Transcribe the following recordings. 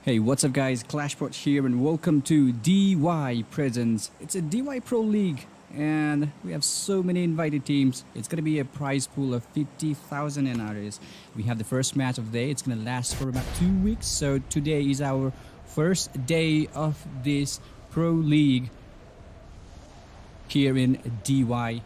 Hey, what's up guys, Clashbot here and welcome to DY Presents. It's a DY Pro League and we have so many invited teams. It's going to be a prize pool of 50,000 NRs. We have the first match of the day. It's going to last for about 2 weeks. So today is our first day of this Pro League here in DY.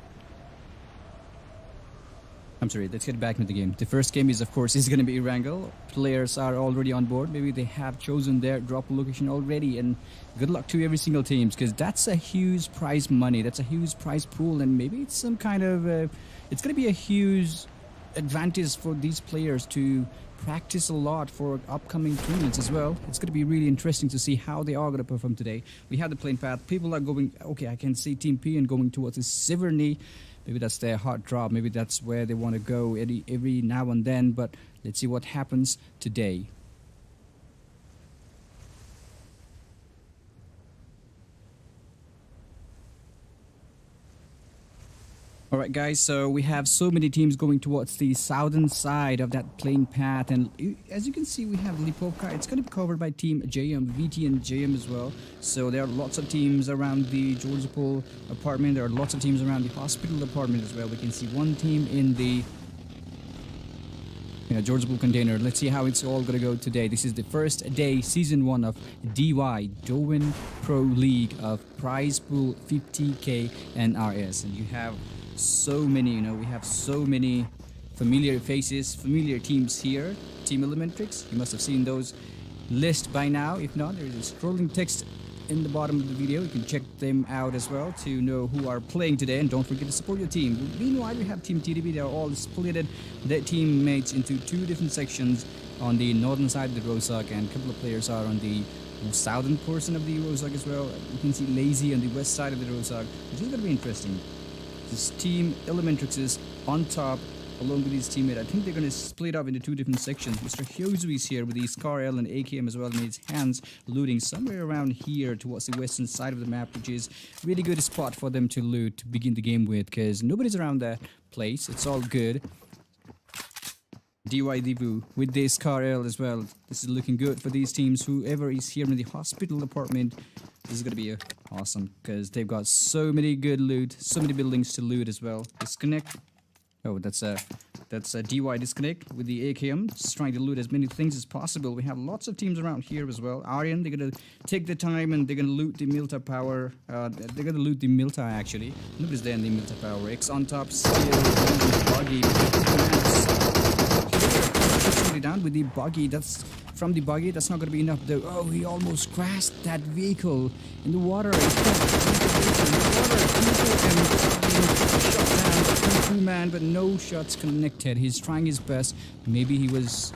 I'm sorry, let's get back into the game. The first game is, of course, is going to be Wrangle. Players are already on board. Maybe they have chosen their drop location already. And good luck to every single team, because that's a huge prize money. That's a huge prize pool. And maybe it's some kind of... it's going to be a huge advantage for these players to practice a lot for upcoming tournaments as well. It's going to be really interesting to see how they are going to perform today. We have the plane path. People are going... Okay, I can see Team P and going towards the Siverny. Maybe that's their hot drop. Maybe that's where they want to go every now and then. But let's see what happens today. Alright guys, so we have so many teams going towards the southern side of that plane path, and as you can see we have Lipovka. It's going to be covered by Team JM, VT and JM as well. So there are lots of teams around the Georgopol apartment. There are lots of teams around the hospital apartment as well. We can see one team in the Georgopol container. Let's see how it's all going to go today. This is the first day, season 1 of DY Dowen Pro League of prize pool 50k NRS, and you have so many, we have so many familiar faces, familiar teams here. Team Elementrix, you must have seen those lists by now. If not, there is a scrolling text in the bottom of the video. You can check them out as well to know who are playing today, and don't forget to support your team. Meanwhile, we have Team TDB. They are all splitted their teammates into 2 different sections on the northern side of the Rozhok, and a couple of players are on the southern portion of the Rozhok as well. You can see Lazy on the west side of the Rozhok, which is going to be interesting. This Team Elementrix is on top along with his teammate. I think they're going to split up into 2 different sections. Mr. Hyozu is here with his Scar L and AKM as well in his hands, looting somewhere around here towards the western side of the map, which is really good spot for them to loot to begin the game with, because nobody's around that place. It's all good. DY Divu with this Scar L as well. This is looking good for these teams. Whoever is here in the hospital apartment, this is going to be awesome, because they've got so many good loot, so many buildings to loot as well. Disconnect. Oh, that's a DY disconnect with the AKM, just trying to loot as many things as possible. We have lots of teams around here as well. Aryan, they're going to take the time and they're going to loot the Milta power. They're going to loot the Milta actually. Nobody's there in the Milta power. X on top, still buggy. Down with the buggy. That's from the buggy. That's not going to be enough though. Oh, he almost crashed that vehicle in the water. Man, but no shots connected. He's trying his best. Maybe he was,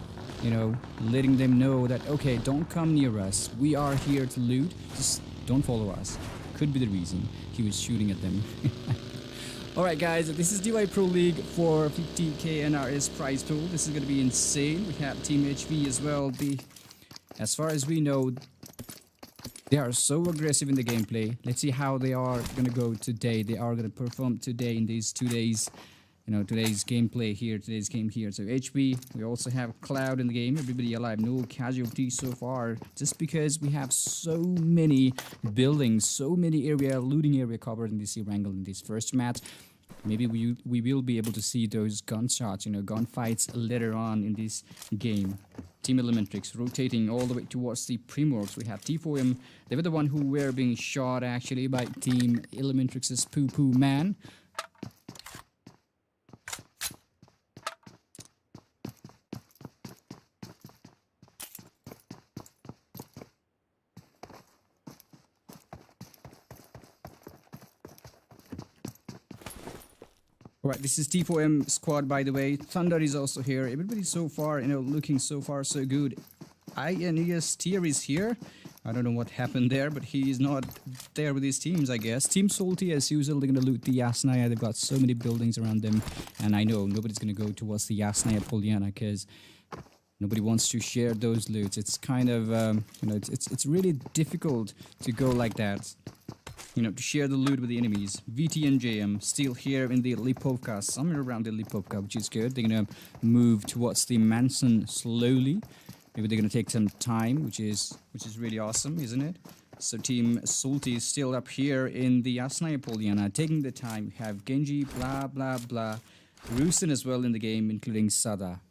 letting them know that, okay, don't come near us. We are here to loot. Just don't follow us. Could be the reason he was shooting at them. Alright guys, this is DY Pro League for 50k NRS prize pool. This is going to be insane. We have Team HV as well. As far as we know, they are so aggressive in the gameplay. Let's see how they are going to go today. They are going to perform today in these 2 days. Today's gameplay here, today's game here. So HB, we also have Cloud in the game. Everybody alive, no casualties so far. Just because we have so many buildings, so many looting area covered in this Wrangle in this first match. Maybe we will be able to see those gunshots, gunfights later on in this game. Team Elementrix rotating all the way towards the Premire. We have T4M. They were the one who were being shot actually by Team Elementrix's Poo Poo Man. Alright, this is T4M squad, by the way. Thunder is also here. Everybody so far, looking so far so good. INES tier is here. I don't know what happened there, but he's not there with his teams, I guess. Team Salty, as usual, they're gonna loot the Yasnaya. They've got so many buildings around them, and I know nobody's gonna go towards the Yasnaya Polyana because nobody wants to share those loots. It's kind of, it's really difficult to go like that. To share the loot with the enemies. VT and JM still here in the Lipovka, somewhere around the Lipovka, which is good. They're gonna move towards the Mansion slowly. Maybe they're gonna take some time, which is really awesome, isn't it? So Team Salty is still up here in the Yasnaya Polyana, taking the time. We have Genji, blah blah blah. Rusin as well in the game, including Sada.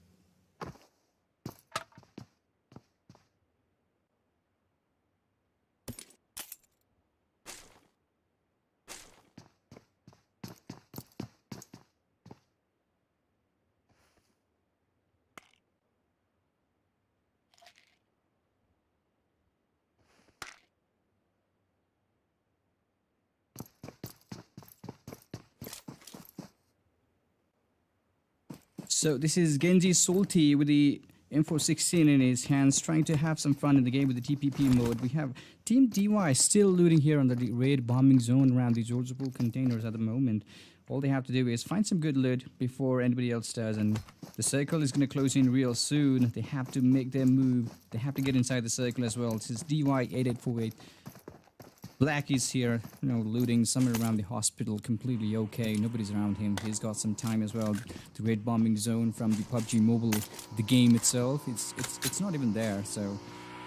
So this is Genji Salty with the M416 in his hands, trying to have some fun in the game with the TPP mode. We have Team DY still looting here on the raid bombing zone around the Georgiable containers at the moment. All they have to do is find some good loot before anybody else does, and the circle is going to close in real soon. They have to make their move. They have to get inside the circle as well. This is DY8848. Black is here, looting somewhere around the hospital, completely okay. Nobody's around him. He's got some time as well. The raid bombing zone from the PUBG Mobile, the game itself, it's not even there. So,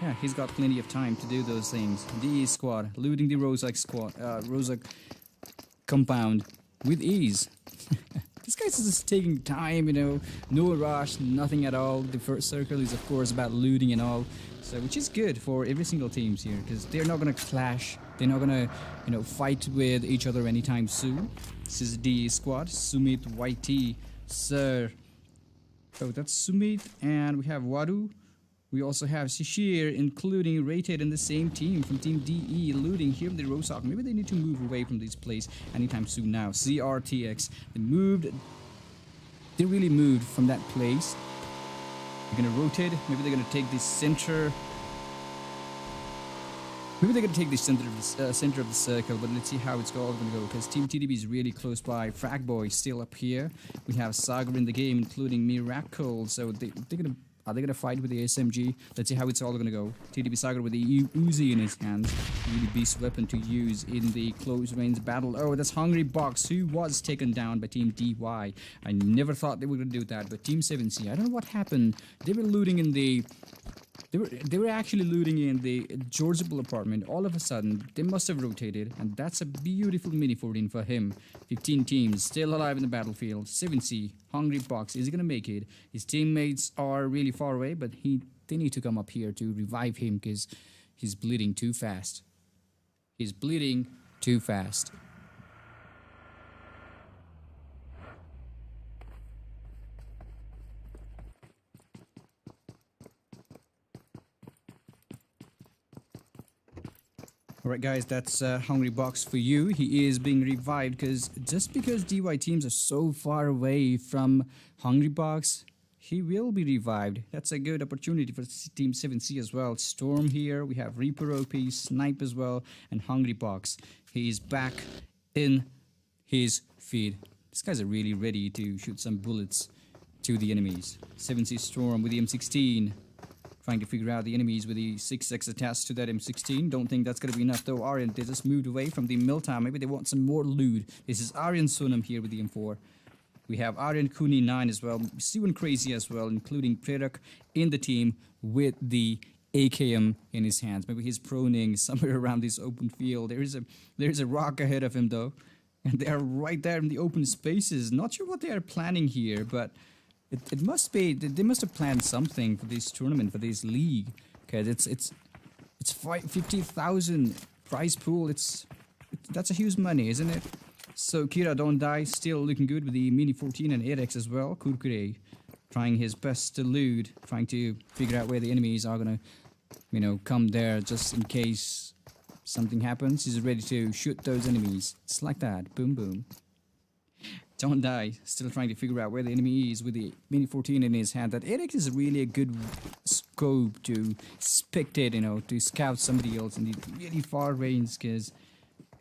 yeah, he's got plenty of time to do those things. DE squad looting the Rozak compound with ease. This guy's just taking time, no rush, nothing at all. The first circle is, of course, about looting and all. So, which is good for every single teams here, because they're not going to clash. They're not going to, fight with each other anytime soon. This is the squad. Sumit, YT, Sir. Oh, that's Sumit. And we have Wadu. We also have Shishir, including Rated in the same team from Team DE, looting here in the Rozak. Maybe they need to move away from this place anytime soon now. CRTX. They really moved from that place. They're gonna rotate. Maybe they're gonna take the center. Maybe they're gonna take the center of the circle. But let's see how it's all gonna go. Because Team TDB is really close by. Fragboy still up here. We have Sagar in the game, including Miracle. So are they gonna fight with the SMG? Let's see how it's all gonna go. TDB Sagar with the Uzi in his hands. Really beast weapon to use in the close range battle. Oh, that's Hungry Box, who was taken down by Team DY. I never thought they were gonna do that, but Team 7C, I don't know what happened. They were looting in the... They were actually looting in the Georgiable apartment. All of a sudden, they must have rotated, and that's a beautiful mini 14 for him. 15 teams still alive in the battlefield. 7C, Hungry Box, is he gonna make it? His teammates are really far away, but they need to come up here to revive him because he's bleeding too fast. He's bleeding too fast. Alright guys, that's Hungry Box for you. He is being revived because DY teams are so far away from Hungry Box, he will be revived. That's a good opportunity for Team 7C as well. Storm here, we have Reaper OP, Snipe as well, and Hungry Box. He is back in his feed. These guys are really ready to shoot some bullets to the enemies. 7C Storm with the M16. Trying to figure out the enemies with the 6x attached to that M16. Don't think that's going to be enough though. Aryan, they just moved away from the Miltown. Maybe they want some more loot. This is Aryan Sunam here with the M4. We have Aryan Kuni 9 as well. Siwan Crazy as well, including Prerak in the team with the AKM in his hands. Maybe he's proning somewhere around this open field. There is a rock ahead of him though. And they are right there in the open spaces. Not sure what they are planning here, but... It must be, they must have planned something for this tournament, for this league. Okay, it's 50,000 prize pool. That's a huge money, isn't it? So Kira Don't Die still looking good with the Mini 14 and 8X as well. Kurkure trying his best to loot, trying to figure out where the enemies are gonna, come there just in case something happens. He's ready to shoot those enemies. It's like that. Boom, boom. Don't die. Still trying to figure out where the enemy is with the Mini 14 in his hand. That 8x is really a good scope to spectate, you know, to scout somebody else in the really far range, because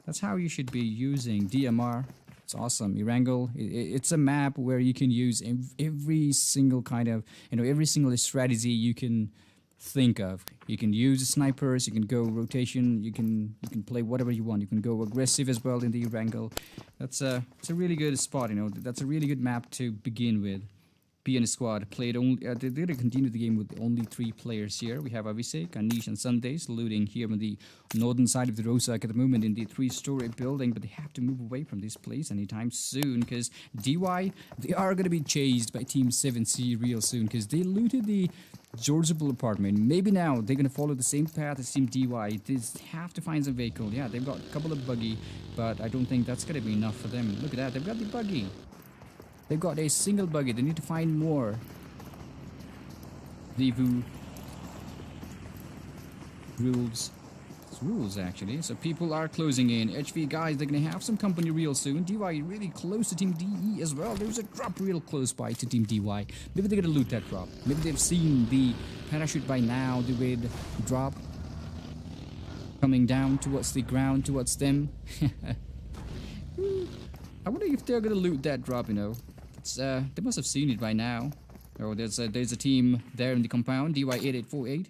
that's how you should be using DMR. It's awesome. Erangel, it's a map where you can use every single kind of, you know, every single strategy you can think of. You can use snipers, you can go rotation, you can play whatever you want. You can go aggressive as well in the Erangel. It's a really good spot, you know. That's a really good map to begin with. PN squad played only. They did continue the game with only 3 players here. We have Abhishek, Anish, and Sundays looting here on the northern side of the Rosak at the moment in the 3-story building, but they have to move away from this place anytime soon, because DY, they are going to be chased by Team 7C real soon, because they looted the Georgeable apartment. Maybe now they're going to follow the same path as Team DY. They have to find some vehicle. Yeah, they've got a couple of buggy, but I don't think that's going to be enough for them. Look at that, they've got the buggy. They've got a single buggy. They need to find more. Vivu rules. It's rules actually. So people are closing in. HV guys, they're gonna have some company real soon. DY really close to Team DE as well. There's a drop real close by to Team DY. Maybe they're gonna loot that drop. Maybe they've seen the parachute by now. The red drop coming down towards the ground towards them. I wonder if they're gonna loot that drop, you know. They must have seen it by now. Oh, there's a team there in the compound. DY8848.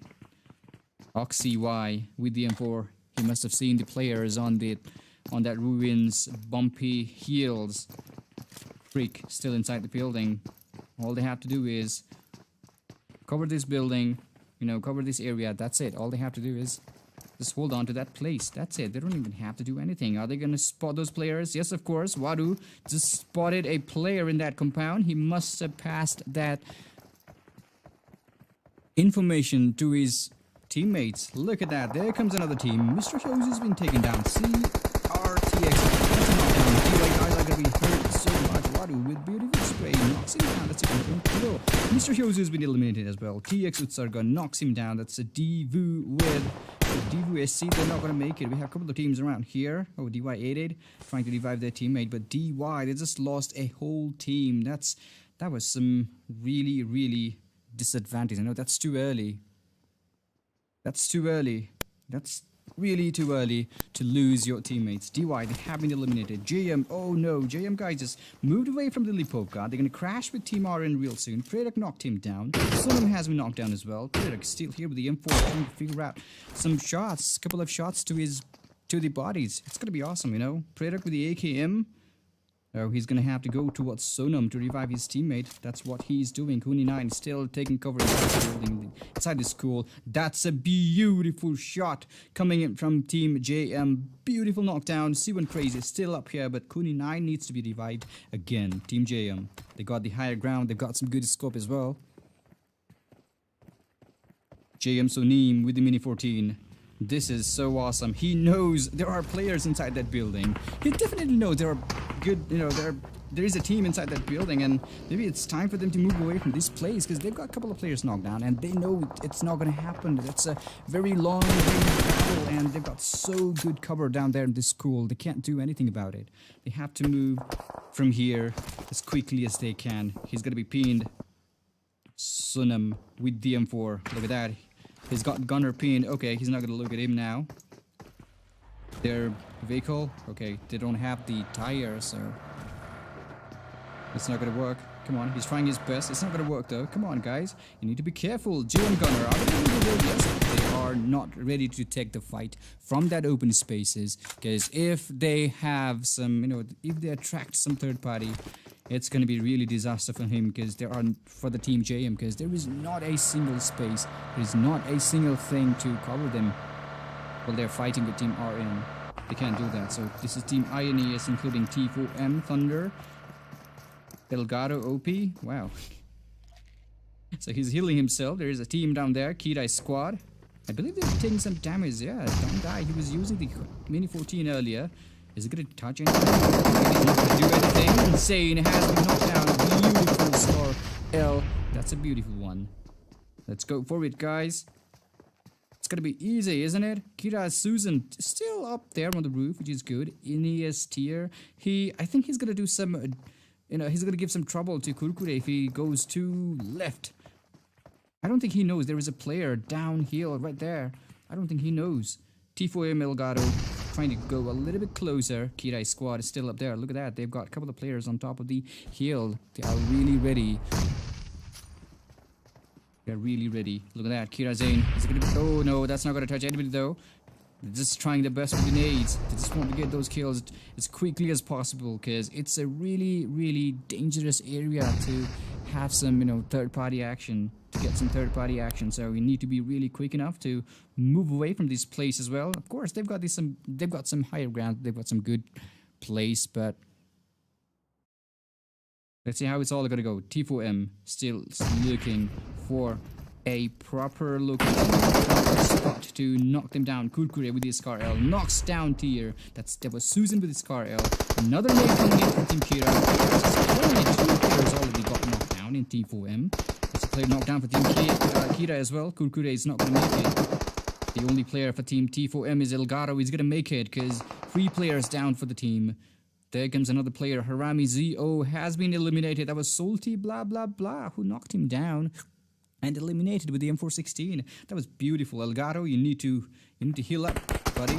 OxyY with the M4. He must have seen the players on that ruins, bumpy hills. Freak still inside the building. All they have to do is cover this building, you know, cover this area. That's it. All they have to do is just hold on to that place. That's it. They don't even have to do anything. Are they going to spot those players? Yes, of course. Wadu just spotted a player in that compound. He must have passed that information to his teammates. Look at that. There comes another team. Mr. Hose has been taken down. CRTX. That's a knockdown. DY guys are going to be hurt so much. Wadu with beautiful spray knocks him down. That's a confirmed kill. Mr. Hose has been eliminated as well. TX Utsarga knocks him down. That's a Divu with Divu SC. They're not going to make it. We have a couple of teams around here. Oh, DY88 trying to revive their teammate, but DY, they just lost a whole team. That was some really disadvantage. I know that's too early. That's too early. That's really too early to lose your teammates. DY, they have been eliminated. JM, oh no, JM guys just moved away from the Lipovka. They're going to crash with Team RN real soon. Predak knocked him down. Sunam has been knocked down as well. Predak still here with the M4, trying to figure out some shots. A couple of shots to the bodies. It's going to be awesome, you know. Predak with the AKM. Oh, he's going to have to go towards Sonam to revive his teammate. That's what he's doing. Kuni9 still taking cover inside the building, inside the school. That's a beautiful shot coming in from Team JM. Beautiful knockdown. C1 Crazy is still up here, but Kuni9 needs to be revived again. Team JM. They got the higher ground. They got some good scope as well. JM Sonim with the Mini 14. This is so awesome. He knows there are players inside that building. He definitely knows there are good, you know, there is a team inside that building, and maybe it's time for them to move away from this place, because they've got a couple of players knocked down and they know it's not going to happen. It's a very long range battle, and they've got so good cover down there in this school. They can't do anything about it. They have to move from here as quickly as they can. He's going to be pinned. Sunam with the M4. Look at that. He's got gunner pinned. Okay, he's not going to look at him now. Their vehicle. Okay, they don't have the tire, so it's not going to work. Come on, he's trying his best. It's not going to work though. Come on, guys. You need to be careful. Jim Gunner, are they going to do it? Yes, they are not ready to take the fight from that open spaces. Because if they have some, you know, if they attract some third party, it's going to be really disaster for him, because there are for the Team JM, because there is not a single space. There is not a single thing to cover them while they're fighting with Team RN. They can't do that. So this is Team INES, including T4M, Thunder, Delgado, OP. Wow. So he's healing himself. There is a team down there, Kidai squad. I believe they're taking some damage. Yeah, don't die. He was using the Mini 14 earlier. Is it going to touch anything? It's not going to do anything. Insane has been knocked down. Beautiful score. L. That's a beautiful one. Let's go for it, guys. It's going to be easy, isn't it? Kira Susan still up there on the roof, which is good. Ineas tier. I think he's going to do some you know, he's gonna give some trouble to Kurkure if he goes to left. I don't think he knows there is a player downhill right there. I don't think he knows. T4M Elgato trying to go a little bit closer. Kirai's squad is still up there. Look at that. They've got a couple of players on top of the hill. They are really ready. They're really ready. Look at that. Kira Zane is gonna be. Oh no, that's not gonna touch anybody though. They're just trying their best with grenades. They just want to get those kills as quickly as possible because it's a really, really dangerous area to have some, you know, third-party action. To get some third-party action, so we need to be really quick enough to move away from this place as well. Of course, they've got some higher ground. They've got some good place, but let's see how it's all gonna go. T4M still looking for a proper looking spot to knock them down. Kurkure with his Scar L knocks down Tier. That was Susan with his Scar L. Another nade coming in from Team Kira. Only 2 players already got knocked down in T4M. It's a player knocked down for Team Kira as well. Kurkure is not going to make it. The only player for Team T4M is Elgato. He's going to make it because 3 players down for the team. There comes another player. Harami ZO has been eliminated. That was Salty blah blah blah who knocked him down and eliminated with the M416. That was beautiful. Elgato, you need to heal up, buddy.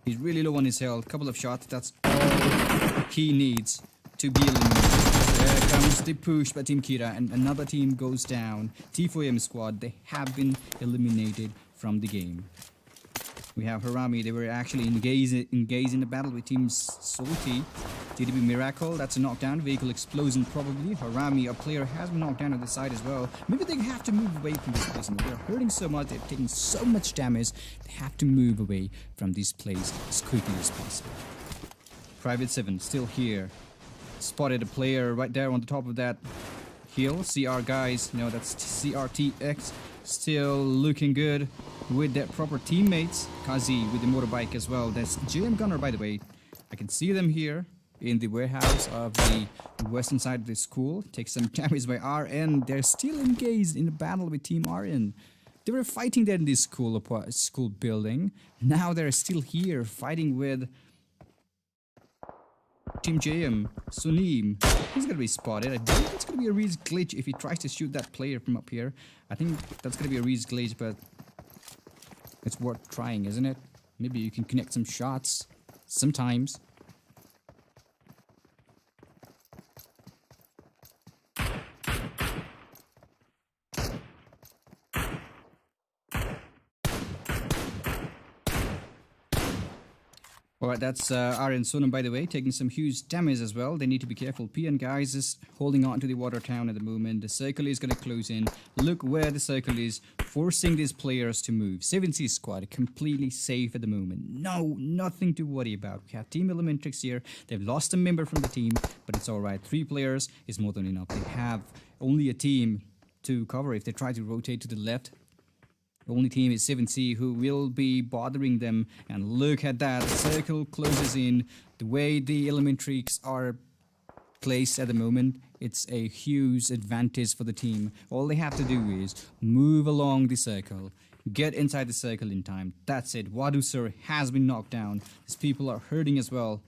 He's really low on his health. Couple of shots. That's all he needs to be eliminated. There comes the push by Team Kira, and another team goes down. T4M squad, they have been eliminated from the game. We have Harami, they were actually engaged in the battle with Team Salty. TDB Miracle, that's a knockdown. Vehicle explosion probably. Harami, a player, has been knocked down on the side as well. Maybe they have to move away from this place. They're hurting so much, they're taking so much damage. They have to move away from this place as quickly as possible. Private 7, still here. Spotted a player right there on the top of that hill. CR guys, you know, that's CRTX. Still looking good with their proper teammates. Kazi with the motorbike as well. That's JM Gunner, by the way. I can see them here in the warehouse of the western side of the school. Take some damage by RN. They're still engaged in a battle with Team RN. They were fighting there in this school building. Now they're still here fighting with Team JM, Sunim. He's gonna be spotted. I think it's gonna be a Reed's glitch if he tries to shoot that player from up here. I think that's gonna be a Reed's glitch, but it's worth trying, isn't it? Maybe you can connect some shots sometimes. Alright, that's RN Sonam, by the way, taking some huge damage as well. They need to be careful. PN guys is holding on to the water town at the moment. The circle is going to close in. Look where the circle is, forcing these players to move. 7C squad completely safe at the moment. No, nothing to worry about. We have Team Elementrix here. They've lost a member from the team, but it's alright. 3 players is more than enough. They have only a team to cover if they try to rotate to the left. The only team is 7C who will be bothering them, and look at that, the circle closes in. The way the Elementrix are placed at the moment, it's a huge advantage for the team. All they have to do is move along the circle, get inside the circle in time. That's it. Wadusir has been knocked down. These people are hurting as well.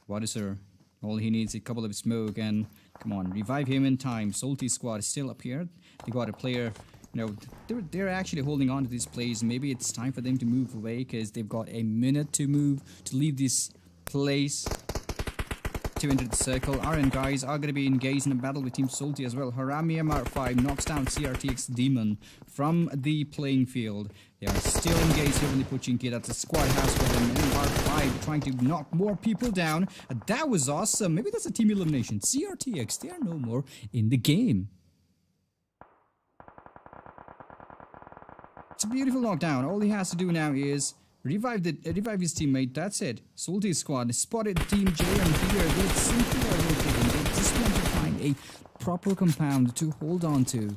Wadusir, all he needs is a couple of smoke, and come on, revive him in time. Salty squad is still up here. They got a player. You know, they're actually holding on to this place. Maybe it's time for them to move away because they've got a minute to move to leave this place to enter the circle. RN guys are going to be engaged in a battle with Team Salty as well. Harami MR5 knocks down CRTX Demon from the playing field. They are still engaged here in the Pochinki. That's a squad house for them. MR5 trying to knock more people down. That was awesome. Maybe that's a team elimination. CRTX, they are no more in the game. It's a beautiful knockdown. All he has to do now is revive his teammate. That's it. Salty squad spotted Team JM here. They simply are rotating. They just want to find a proper compound to hold on to.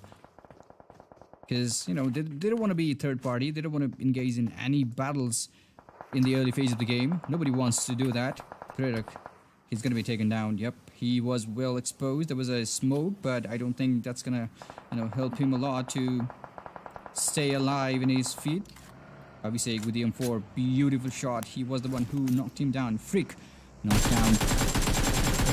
Because, you know, they don't want to be third party. They don't want to engage in any battles in the early phase of the game. Nobody wants to do that. Premire, he's going to be taken down. Yep, he was well exposed. There was a smoke, but I don't think that's going to, you know, help him a lot to stay alive in his feet. Obviously with the M4, beautiful shot. He was the one who knocked him down. Freak knocked down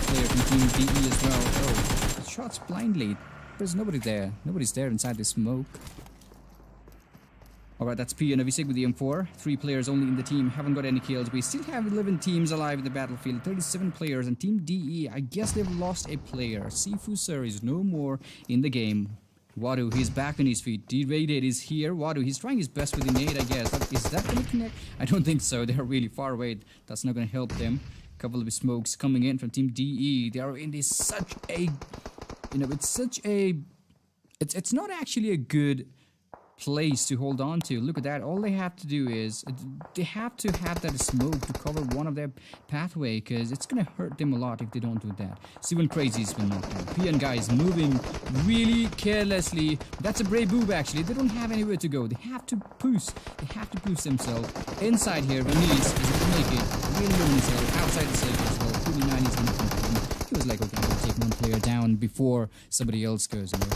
player from Team DE as well. Oh, shots blindly. There's nobody there. Nobody's there inside the smoke. Alright, that's P and Avisek with the M4. 3 players only in the team, haven't got any kills. We still have 11 teams alive in the battlefield, 37 players, and Team DE, I guess they've lost a player. Sifu Sir is no more in the game. Wadu, he's back on his feet. D-Rated is here. Wadu, he's trying his best with the nade, I guess. Is that going to connect? I don't think so. They're really far away. That's not going to help them. A couple of smokes coming in from Team DE. They are in this such a... You know, it's such a... It's not actually a good place to hold on to. Look at that. All they have to do is they have to have that smoke to cover one of their pathway, because it's gonna hurt them a lot if they don't do that. See when Crazy's been knocked out. PN guys moving really carelessly. That's a brave move actually. They don't have anywhere to go. They have to push. They have to push themselves. Inside here, Venice is gonna make it. Really low himself outside the circle as well. 29 is gonna come in. He was like, okay, I'm gonna take one player down before somebody else goes, you know.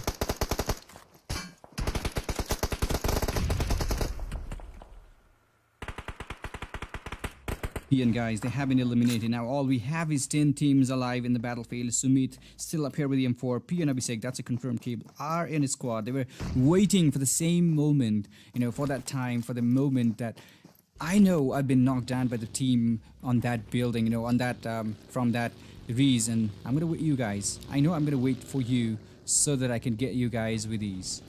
And guys, they have been eliminated. Now all we have is 10 teams alive in the battlefield. Sumit still up here with the M4. P and Abhishek, that's a confirmed kill, are in a squad. They were waiting for the same moment, you know, for that time, for the moment that I know I've been knocked down by the team on that building, you know, on that from that reason. I'm gonna wait you guys. I know I'm gonna wait for you so that I can get you guys with ease.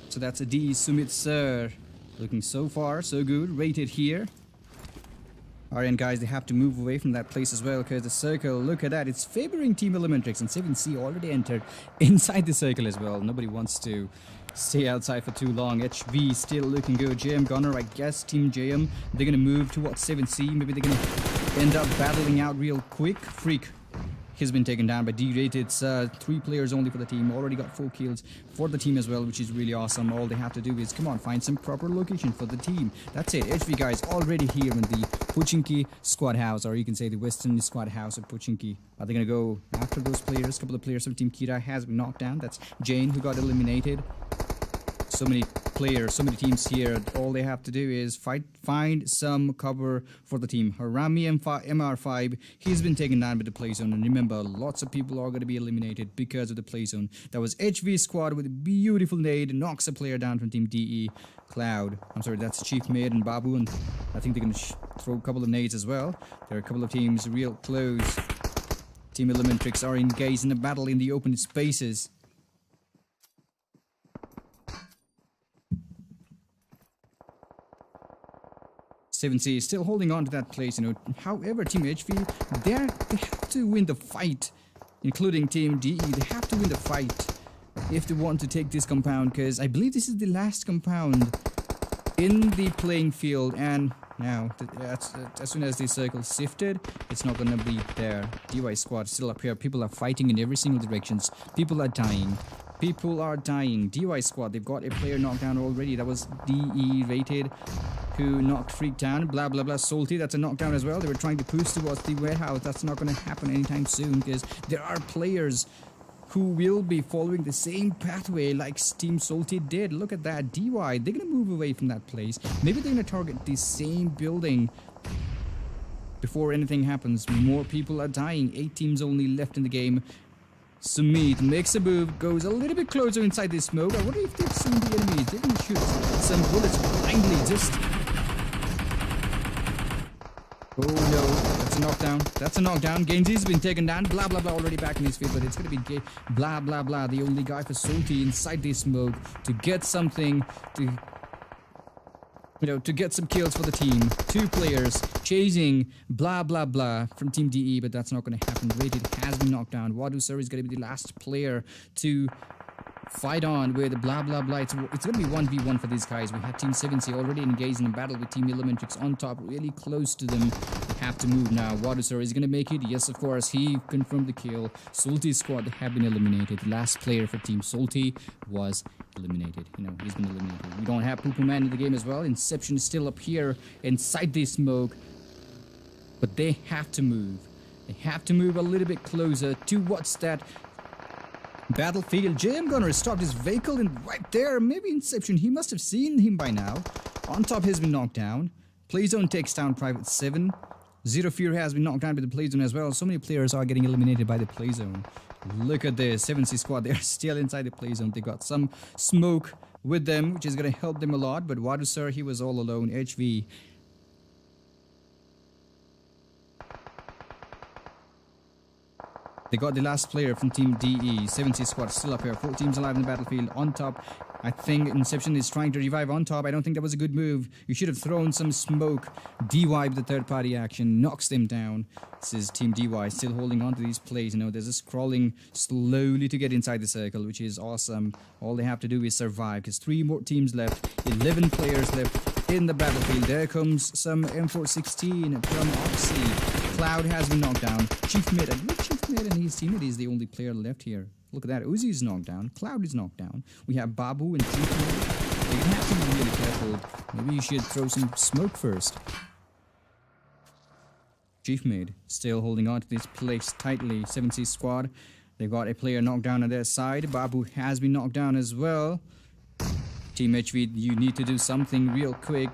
So that's a D, Sumit Sir, looking so far so good. Rated here. Alright guys, they have to move away from that place as well, because the circle, look at that, it's favoring Team Elementrix, and 7C already entered inside the circle as well. Nobody wants to stay outside for too long. HV still looking good. JM Gunner, I guess Team JM, they're gonna move towards 7C. Maybe they're gonna end up battling out real quick. Freak has been taken down by D-Rated. It's 3 players only for the team. Already got 4 kills for the team as well, which is really awesome. All they have to do is, come on, find some proper location for the team. That's it. HV guys already here in the Pochinki squad house, or you can say the Western squad house of Pochinki. Are they going to go after those players? A couple of players from Team Kira has been knocked down. That's Jane who got eliminated. So many players, so many teams here. All they have to do is find some cover for the team. Harami MR5, he's been taken down by the play zone. And remember, lots of people are going to be eliminated because of the play zone. That was HV squad with a beautiful nade, knocks a player down from Team DE. Cloud, I'm sorry, that's Chief Maid and Babu, and I think they're going to throw a couple of nades as well. There are a couple of teams real close. Team Elementrix are engaged in a battle in the open spaces. Seven C is still holding on to that place, you know. However, Team HV, they have to win the fight, including Team DE. They have to win the fight if they want to take this compound, because I believe this is the last compound in the playing field. And now, as soon as the circle shifted, it's not gonna be there. DY squad still up here. People are fighting in every single directions. People are dying. People are dying. DY squad, they've got a player knocked down already. That was DE Rated, who knocked Freak down. Blah blah blah. Salty, that's a knockdown as well. They were trying to push towards the warehouse. That's not going to happen anytime soon, because there are players who will be following the same pathway like Team Salty did. Look at that. DY, they're going to move away from that place. Maybe they're going to target the same building before anything happens. More people are dying. 8 teams only left in the game. Sumit makes a move, goes a little bit closer inside this smoke. I wonder if they've seen the enemies. They're going to shoot some bullets blindly. Just... oh no, that's a knockdown. That's a knockdown. Genji's been taken down. Blah blah blah, already back in his feet, but it's going to be blah blah blah. The only guy for Salty inside this smoke to get something, to, you know, to get some kills for the team. 2 players chasing blah blah blah from Team DE, but that's not going to happen. Rated has been knocked down. Wadu Sir is going to be the last player to fight on with blah blah blah. It's going to be 1v1 for these guys. We have Team 7C already engaged in a battle with Team Elementrix on top, really close to them. They have to move now. Wadu Sir is going to make it. Yes, of course, he confirmed the kill. Salty's squad have been eliminated. The last player for Team Salty was eliminated. You know, he's been eliminated. We don't have Poo Poo Man in the game as well. Inception is still up here inside this smoke, but they have to move. They have to move a little bit closer towards that battlefield. JM Gunner stopped his vehicle and right there. Maybe Inception, he must have seen him by now. On top has been knocked down. Playzone takes down Private 7. Zero Fear has been knocked down by the play zone as well. So many players are getting eliminated by the play zone. Look at this, 7C squad, they are still inside the play zone. They got some smoke with them, which is going to help them a lot. But Wadu sir, he was all alone. HV. They got the last player from Team DE. 7C squad still up here. 4 teams alive in the battlefield. On top, I think Inception is trying to revive on top. I don't think that was a good move. You should have thrown some smoke. DY with the third party action. Knocks them down. This is Team DY still holding on to these plays. You know, they're just crawling slowly to get inside the circle, which is awesome. All they have to do is survive because 3 more teams left. 11 players left in the battlefield. There comes some M416 from Oxy. Cloud has been knocked down. Chief Mid, I believe Chief Mid and his teammate is the only player left here. Look at that. Uzi is knocked down. Cloud is knocked down. We have Babu and Chief Mid. They have to be really careful. Maybe you should throw some smoke first. Chief Mid still holding on to this place tightly. 7C squad. They've got a player knocked down on their side. Babu has been knocked down as well. Team HV, you need to do something real quick.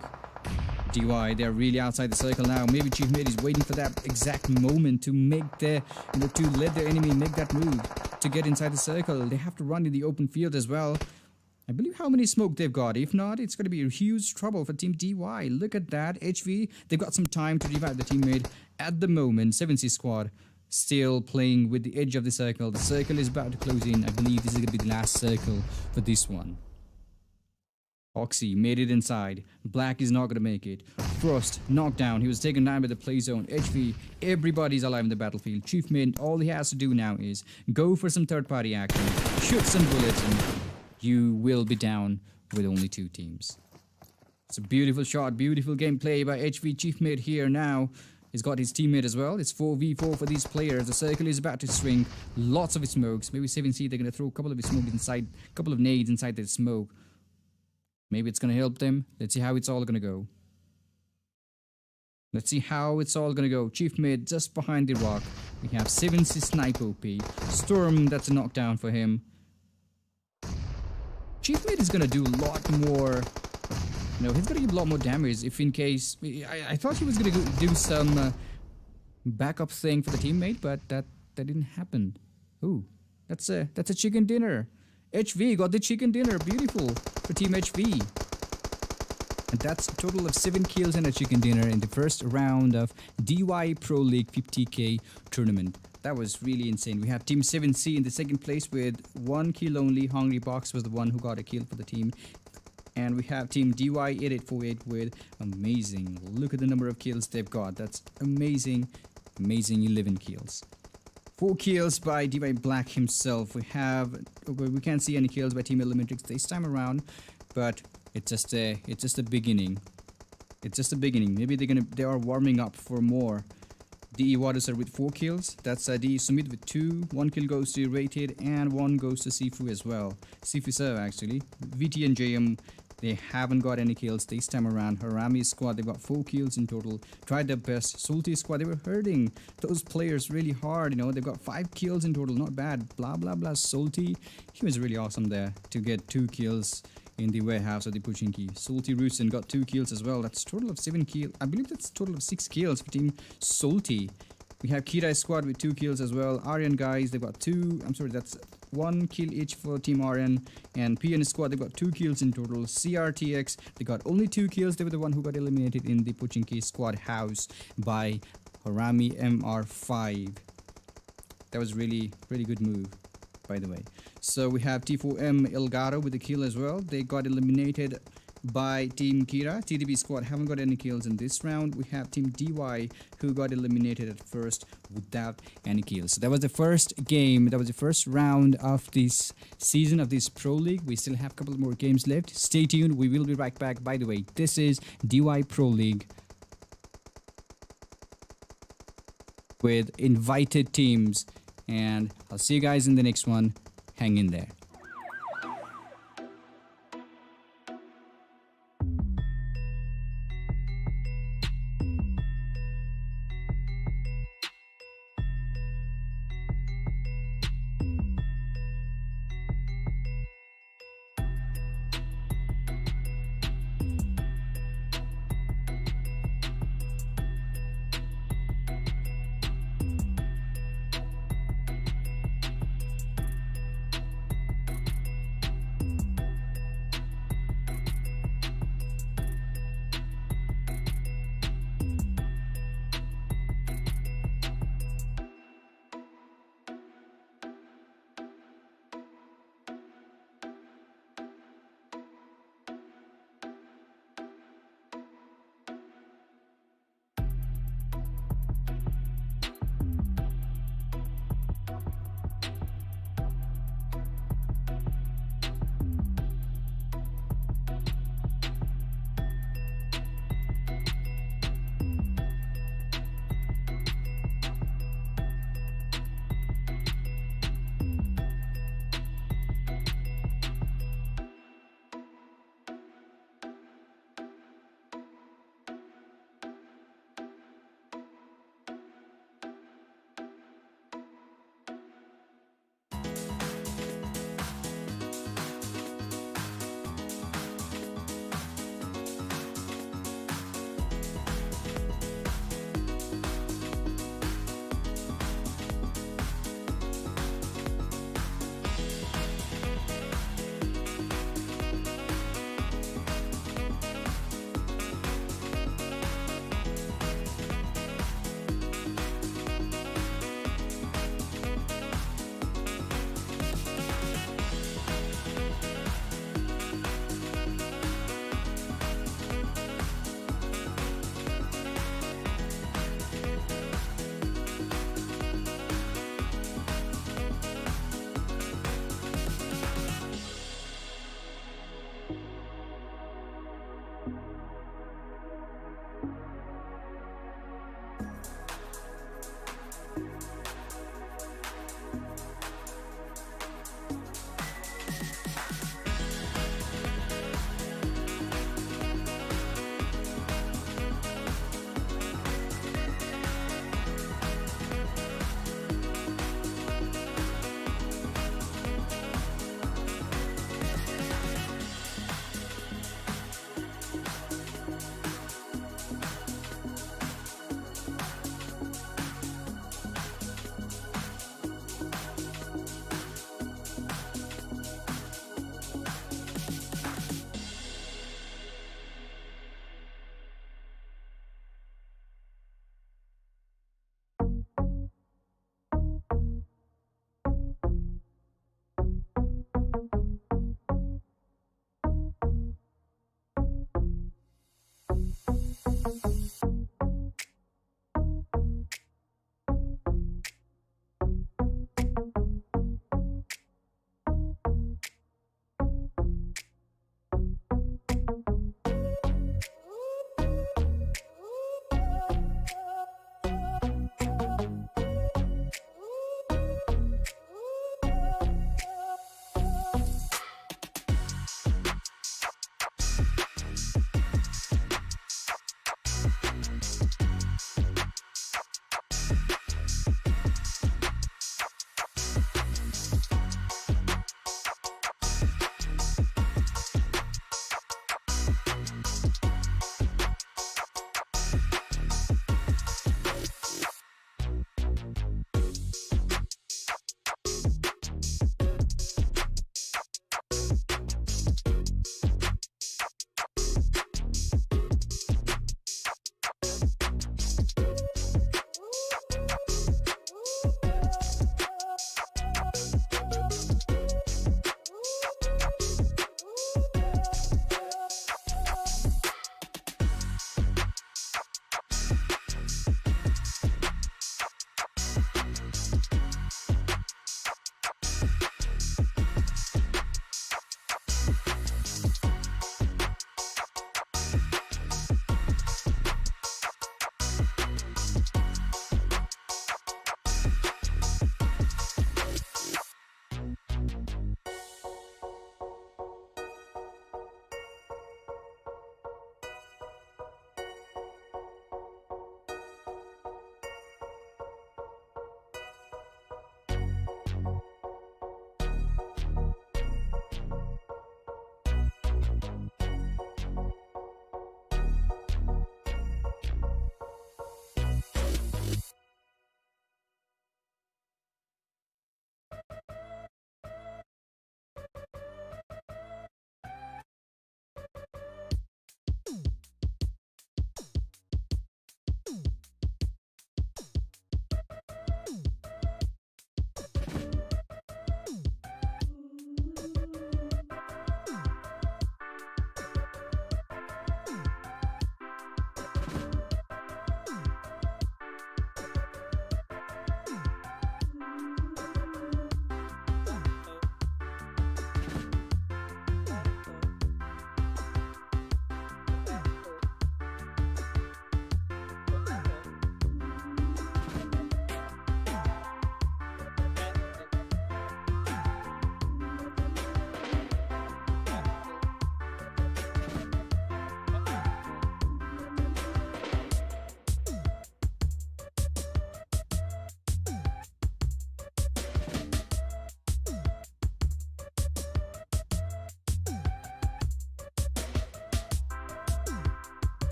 DY, they're really outside the circle now. Maybe Chief Mid is waiting for that exact moment to make their, to let their enemy make that move to get inside the circle. They have to run in the open field as well. I believe how many smoke they've got. If not, it's going to be a huge trouble for Team DY. Look at that. HV, they've got some time to revive the teammate at the moment. 7C squad still playing with the edge of the circle. The circle is about to close in. I believe this is going to be the last circle for this one. Oxy made it inside. Black is not going to make it. Frost knocked down. He was taken down by the play zone. HV, everybody's alive in the battlefield. Chief Mid, all he has to do now is go for some third party action, shoot some bullets, and you will be down with only 2 teams. It's a beautiful shot, beautiful gameplay by HV. Chief Mid here now. He's got his teammate as well. It's 4v4 for these players. The circle is about to shrink. Lots of smokes. Maybe 7C, they're going to throw a couple of smoke inside, a couple of nades inside the smoke. Maybe it's going to help them. Let's see how it's all going to go. Let's see how it's all going to go. Chief Mid just behind the rock. We have 7C Snipe OP. Storm, that's a knockdown for him. Chief Mid is going to do a lot more. You know, he's going to give a lot more damage if in case. I thought he was going to do some backup thing for the teammate, but that didn't happen. Ooh, that's a chicken dinner. HV got the chicken dinner. Beautiful for Team HV. And that's a total of 7 kills and a chicken dinner in the first round of DY Pro League 50k tournament. That was really insane. We have Team 7C in the second place with 1 kill only. Hungry Box was the one who got a kill for the team. And we have Team DY8848 with amazing. Look at the number of kills they've got. That's amazing. Amazing 11 kills. 4 kills by DY Black himself. We can't see any kills by Team Elementrix this time around, but it's just a beginning. It's just a beginning. Maybe they are warming up for more. DE Watersar with 4 kills. That's DE Sumit with 2. 1 kill goes to Rated and 1 goes to Sifu as well. Sifu Sir actually. VT and JM, they haven't got any kills this time around. Harami squad, they've got 4 kills in total. Tried their best. Salty squad, they were hurting those players really hard. You know, they've got 5 kills in total. Not bad. Blah blah blah. Salty, he was really awesome there to get 2 kills in the warehouse of the Puchinki. Salty Rootson got 2 kills as well. That's a total of 7 kills. I believe that's a total of 6 kills for Team Salty. We have Kirai squad with 2 kills as well. Aryan guys, they've got 2. I'm sorry, that's 1 kill each for Team Aryan. And PN squad, they've got 2 kills in total. CRTX, they got only 2 kills. They were the one who got eliminated in the Puchinki squad house by Harami MR5. That was really good move, by the way. So we have T4M Elgato with a kill as well. They got eliminated by Team Kira. TDB squad haven't got any kills in this round. We have Team DY who got eliminated at first without any kills. So that was the first game. That was the first round of this season of this Pro League. We still have a couple more games left. Stay tuned. We will be right back. By the way, this is DY Pro League with invited teams. And I'll see you guys in the next one. Hang in there.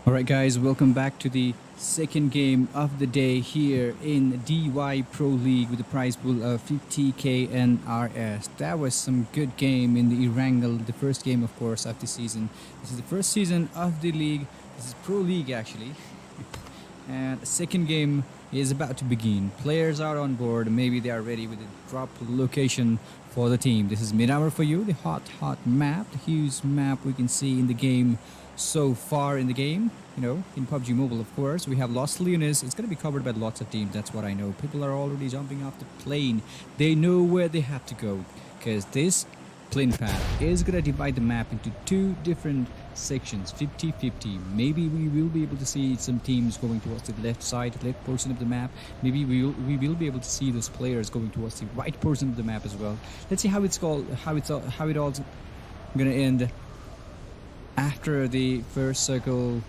Alright guys, welcome back to the second game of the day here in DY Pro League with a prize pool of 50k NRS. That was some good game in the Erangel, the first game of course of the season. This is the first season of the league. This is Pro League actually. And the second game is about to begin. Players are on board, maybe they are ready with a drop location for the team. This is Premire for you, the hot map, the huge map we can see in the game so far in the game, you know, in PUBG Mobile of course. We have Los Leones. It's going to be covered by lots of teams, that's what I know. People are already jumping off the plane. They know where they have to go because this plane path is going to divide the map into two different sections, 50-50. Maybe we will be able to see some teams going towards the left side, left portion of the map. Maybe we will be able to see those players going towards the right portion of the map as well. Let's see how it's called, how it all going to end. After the first circle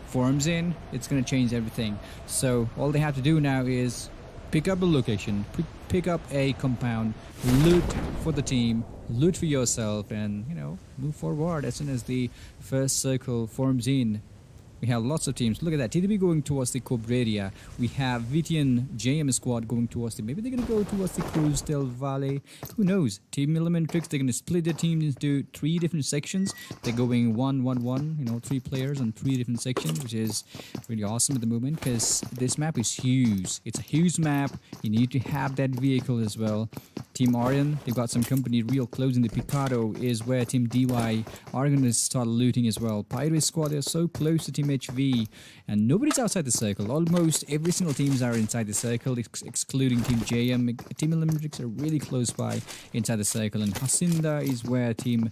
forms in, it's going to change everything. So all they have to do now is pick up a location, pick up a compound, loot for the team, loot for yourself, and, you know, move forward as soon as the first circle forms in. We have lots of teams. Look at that. TDB going towards the Cobreria. We have VTN JM squad going towards the... Maybe they're going to go towards the Cruz del Valle. Who knows? Team Millimetrix, they're going to split their teams into 3 different sections. They're going 1-1-1. You know, 3 players on 3 different sections, which is really awesome at the moment because this map is huge. It's a huge map. You need to have that vehicle as well. Team Orion, they've got some company real close in the Picado is where Team DY are going to start looting as well. Pirate squad, they're so close to Team HV and nobody's outside the circle. Almost every single teams are inside the circle excluding Team JM. Team Olympics are really close by inside the circle, and Hacienda is where Team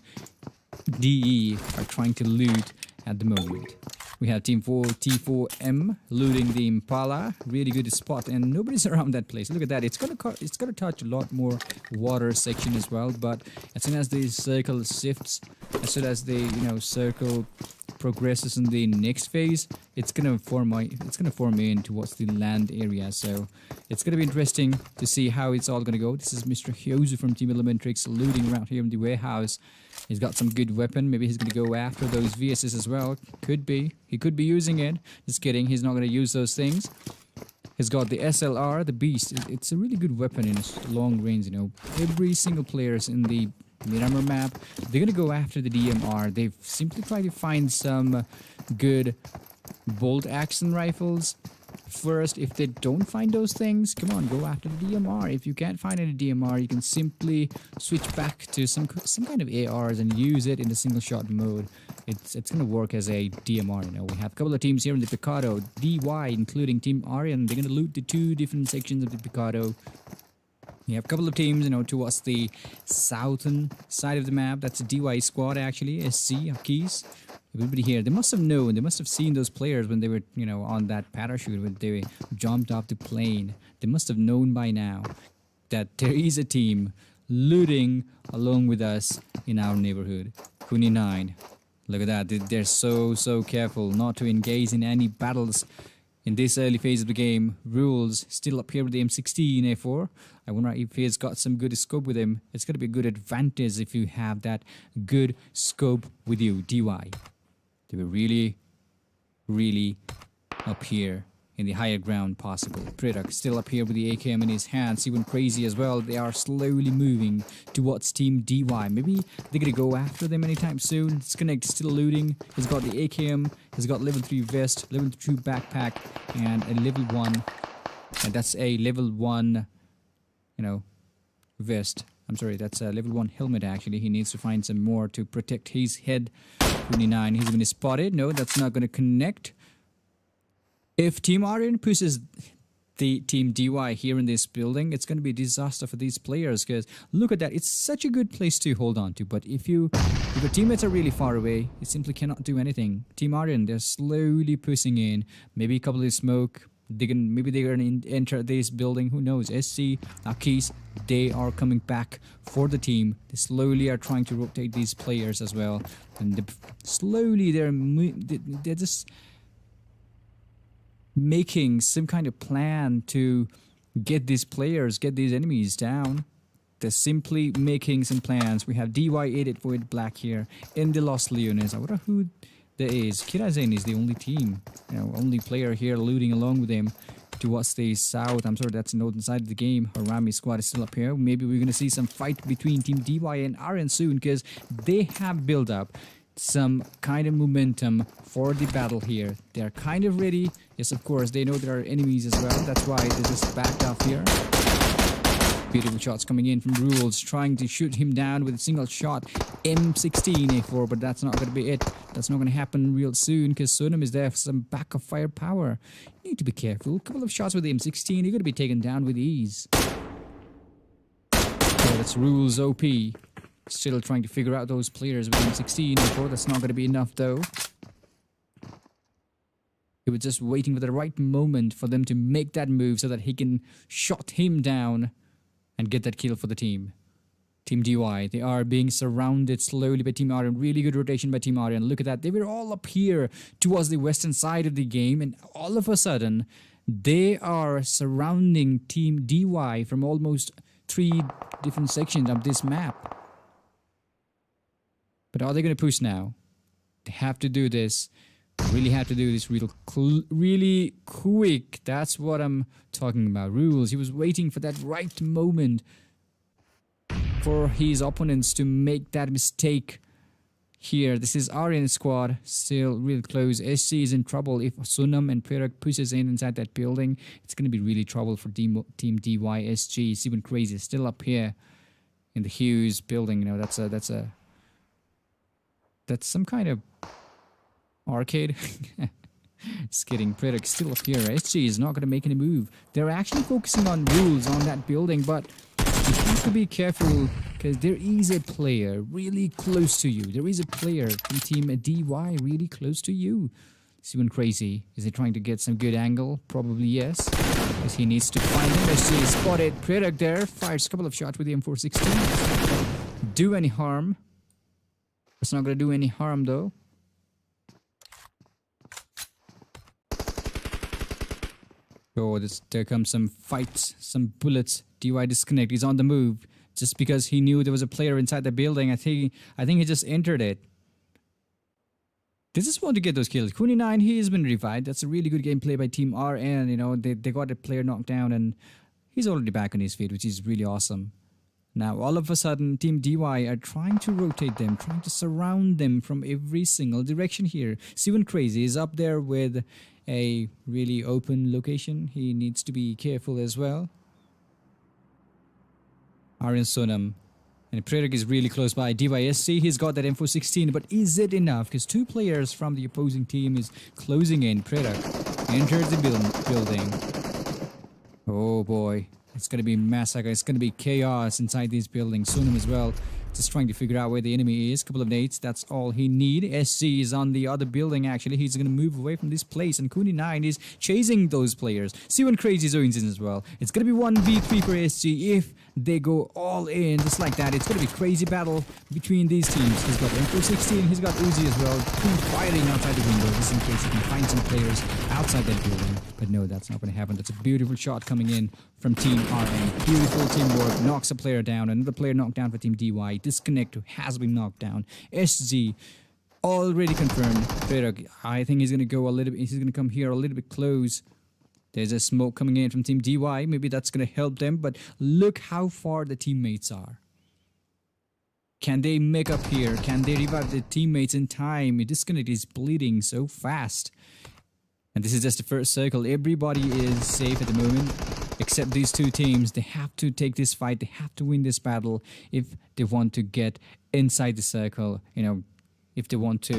DE are trying to loot at the moment. We have Team 4 T4M looting the Impala. Really good spot, and nobody's around that place. Look at that. It's gonna touch a lot more water section as well. But as soon as the circle shifts, as soon as the circle progresses in the next phase, it's gonna form in towards the land area. So it's gonna be interesting to see how it's all gonna go. This is Mr. Hyozu from Team Elementrix looting around here in the warehouse. He's got some good weapon. Maybe he's gonna go after those VSs as well. Could be. He could be using it. Just kidding. He's not gonna use those things. He's got the SLR, the Beast. It's a really good weapon in long range. You know, every single players in the Miramar map, they're gonna go after the DMR. They've simply tried to find some good bolt action rifles first. If they don't find those things, come on, go after the DMR. If you can't find any DMR, you can simply switch back to some kind of ARs and use it in the single shot mode. It's gonna work as a DMR. You know, we have a couple of teams here in the Picado, DY, including Team Arian. They're gonna loot the 2 different sections of the Picado. You have a couple of teams, you know, towards the southern side of the map. That's a DY squad, actually. SC, Keys. Everybody here, they must have known, they must have seen those players when they were, you know, on that parachute, when they jumped off the plane. They must have known by now that there is a team looting along with us in our neighborhood. Kuni 9. Look at that. They're so careful not to engage in any battles in this early phase of the game. Rules still up here with the M16 A4. I wonder if he's got some good scope with him. It's going to be a good advantage if you have that good scope with you, DY. They were really up here in the higher ground possible. Pridak still up here with the AKM in his hands. He went crazy as well. They are slowly moving towards Team DY. Maybe they're going to go after them anytime soon. Disconnect still looting. He's got the AKM. He's got level 3 vest, level 2 backpack, and a level 1. And that's a level 1, you know, vest. I'm sorry, that's a level 1 helmet actually. He needs to find some more to protect his head. 29, he's going to spot it. No, that's not going to connect. If Team Arian pushes the Team DY here in this building, it's going to be a disaster for these players because look at that. It's such a good place to hold on to. But if your teammates are really far away, you simply cannot do anything. Team Arian, they're slowly pushing in. Maybe a couple of smoke. Maybe they're going to enter this building. Who knows? SC, Akis, they are coming back for the team. They slowly are trying to rotate these players as well. And slowly they're just making some kind of plan to get these players, get these enemies down. They're simply making some plans. We have DY884 Black here in the Los Leones. I wonder who there is. Kirazen is the only team, only player here looting along with him towards the south. I'm sorry, that's the northern side of the game. Harami squad is still up here. Maybe we're going to see some fight between Team DY and RN soon, because they have built up some kind of momentum for the battle here. They're kind of ready. Yes, of course, they know there are enemies as well. That's why they just backed off here. Beautiful shots coming in from Rules, trying to shoot him down with a single shot. M16 A4, but that's not going to be it. That's not going to happen real soon, because Sunam is there for some backup firepower. You need to be careful. A couple of shots with the M16, you're going to be taken down with ease. So that's Rules OP. Still trying to figure out those players with M16 A4. That's not going to be enough though. He was just waiting for the right moment for them to make that move so that he can shot him down and get that kill for the team. Team DY, they are being surrounded slowly by Team Aryan. Really good rotation by Team Aryan. Look at that. They were all up here towards the western side of the game, and all of a sudden, they are surrounding Team DY from almost 3 different sections of this map. But are they going to push now? They have to do this. Really have to do this really quick. That's what I'm talking about. Rules. He was waiting for that right moment for his opponents to make that mistake here. This is Aryan squad still real close. SC is in trouble. If Sunam and Perak pushes in inside that building, it's going to be really trouble for Team DY. SG is even crazy. Still up here in the Hughes building. That's some kind of arcade. Just kidding. Perak still up here. SG is not going to make any move. They're actually focusing on Rules on that building, but you have to be careful because there is a player really close to you. There is a player from Team DY really close to you. Is he went crazy? Is he trying to get some good angle? Probably yes. Because he needs to find him. SG spotted Perak there. Fires a couple of shots with the M416. Do any harm. It's not going to do any harm though. Oh, there comes some fights, some bullets. DY disconnect. He's on the move just because he knew there was a player inside the building. I think he just entered it. They just want to get those kills. Kuni 9, he has been revived. That's a really good gameplay by Team RN. They got a player knocked down and he's already back on his feet, which is really awesome. Now, all of a sudden, Team DY are trying to rotate them, trying to surround them from every single direction here. Steven Crazy is up there with a really open location. He needs to be careful as well. Aryan Sonam. And Predak is really close by. DYSC, he's got that M416, but is it enough? Because 2 players from the opposing team is closing in. Predak enters the building. Oh boy. It's going to be massacre. It's going to be chaos inside these buildings. Sunam as well. Just trying to figure out where the enemy is. Couple of nades. That's all he need. SC is on the other building actually. He's going to move away from this place. And Kuni 9 is chasing those players. C1 Crazy zones in as well. It's going to be 1v3 for SG if they go all in just like that. It's going to be crazy battle between these teams. He's got M416. He's got Uzi as well. 2 firing outside the window just in case he can find some players outside that building. But no, that's not going to happen. That's a beautiful shot coming in from Team RN. Beautiful teamwork. Knocks a player down. Another player knocked down for Team DY. Disconnect has been knocked down. SG already confirmed. Perak, I think he's going to go a little bit. He's going to come here a little bit close. There's a smoke coming in from Team DY. Maybe that's going to help them. But look how far the teammates are. Can they make up here? Can they revive their teammates in time? Disconnect is bleeding so fast. And this is just the first circle. Everybody is safe at the moment, except these 2 teams. They have to take this fight. They have to win this battle if they want to get inside the circle. If they want to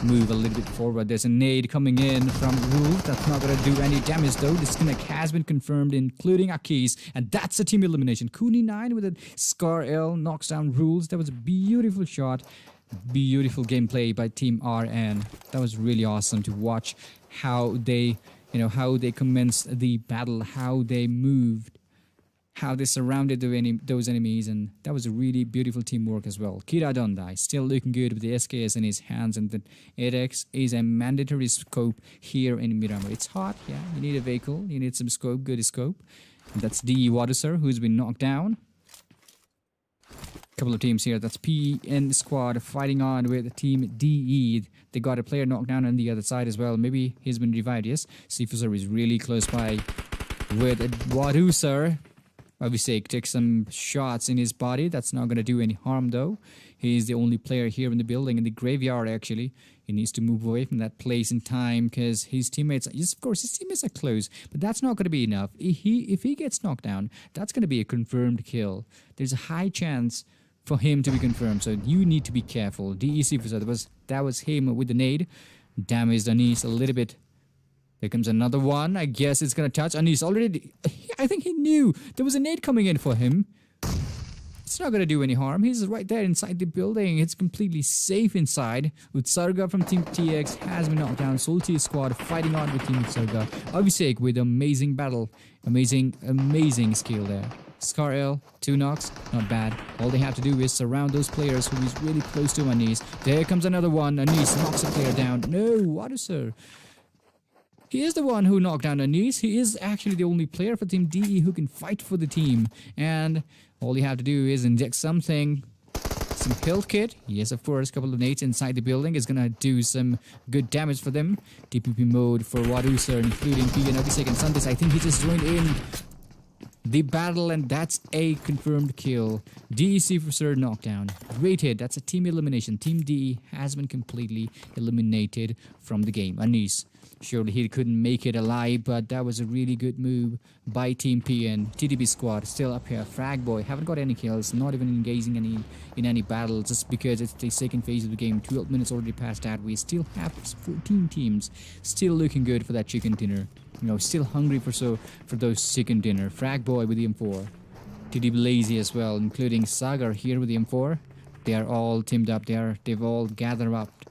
move a little bit forward. There's a nade coming in from Rule. That's not going to do any damage though. Disconnect has been confirmed, including Akis. And that's a team elimination. Kuni 9 with a Scar L knocks down Rules. That was a beautiful shot. Beautiful gameplay by Team RN. That was really awesome to watch how they, how they commenced the battle, how they moved, how they surrounded those enemies, and that was a really beautiful teamwork as well. Kira Dondai still looking good with the SKS in his hands, and the 8X is a mandatory scope here in Miramar. It's hot, yeah. You need a vehicle, you need some scope, good scope. And that's DE Wadusar who's been knocked down. Couple of teams here. That's PN squad fighting on with team DE. They got a player knocked down on the other side as well. Maybe he's been revived. Yes, Sifuser is really close by with Wadusar. Obviously, take some shots in his body. That's not going to do any harm though. He's the only player here in the building, in the graveyard actually. He needs to move away from that place in time because his teammates, yes, of course, his teammates are close, but that's not going to be enough. If he gets knocked down, that's going to be a confirmed kill. There's a high chance for him to be confirmed, so you need to be careful. DEC, that was him with the nade. Damaged Anis a little bit. Here comes another one. I guess it's going to touch Anis already. I think he knew there was a nade coming in for him. It's not going to do any harm. He's right there inside the building. It's completely safe inside. Utsarga from Team TX has been knocked down. Salty squad fighting on with Team Utsarga. Abhishek with amazing battle. Amazing skill there. Scar L, 2 knocks, not bad. All they have to do is surround those players who is really close to Anis. There comes another one. Anis knocks a player down. No, what is sir? He is the one who knocked down Anis. He is actually the only player for Team DE who can fight for the team. And all you have to do is inject something. Some health kit. Yes, of course, a couple of nades inside the building is going to do some good damage for them. TPP mode for Wadusar, including P and Abhishek and Santis. I think he just joined in the battle, and that's a confirmed kill. DEC for Sir knockdown. Great hit. That's a team elimination. Team DE has been completely eliminated from the game. Anis, surely he couldn't make it alive, but that was a really good move by Team PN. TDB squad still up here. Frag Boy haven't got any kills, not even engaging in any battle, just because it's the second phase of the game. 12 minutes already passed out. We still have 14 teams still looking good for that chicken dinner. You know, still hungry for those chicken dinner. Frag Boy with the M4. TDB Lazy as well, including Sagar here with the M4. They are all teamed up. They've all gathered up.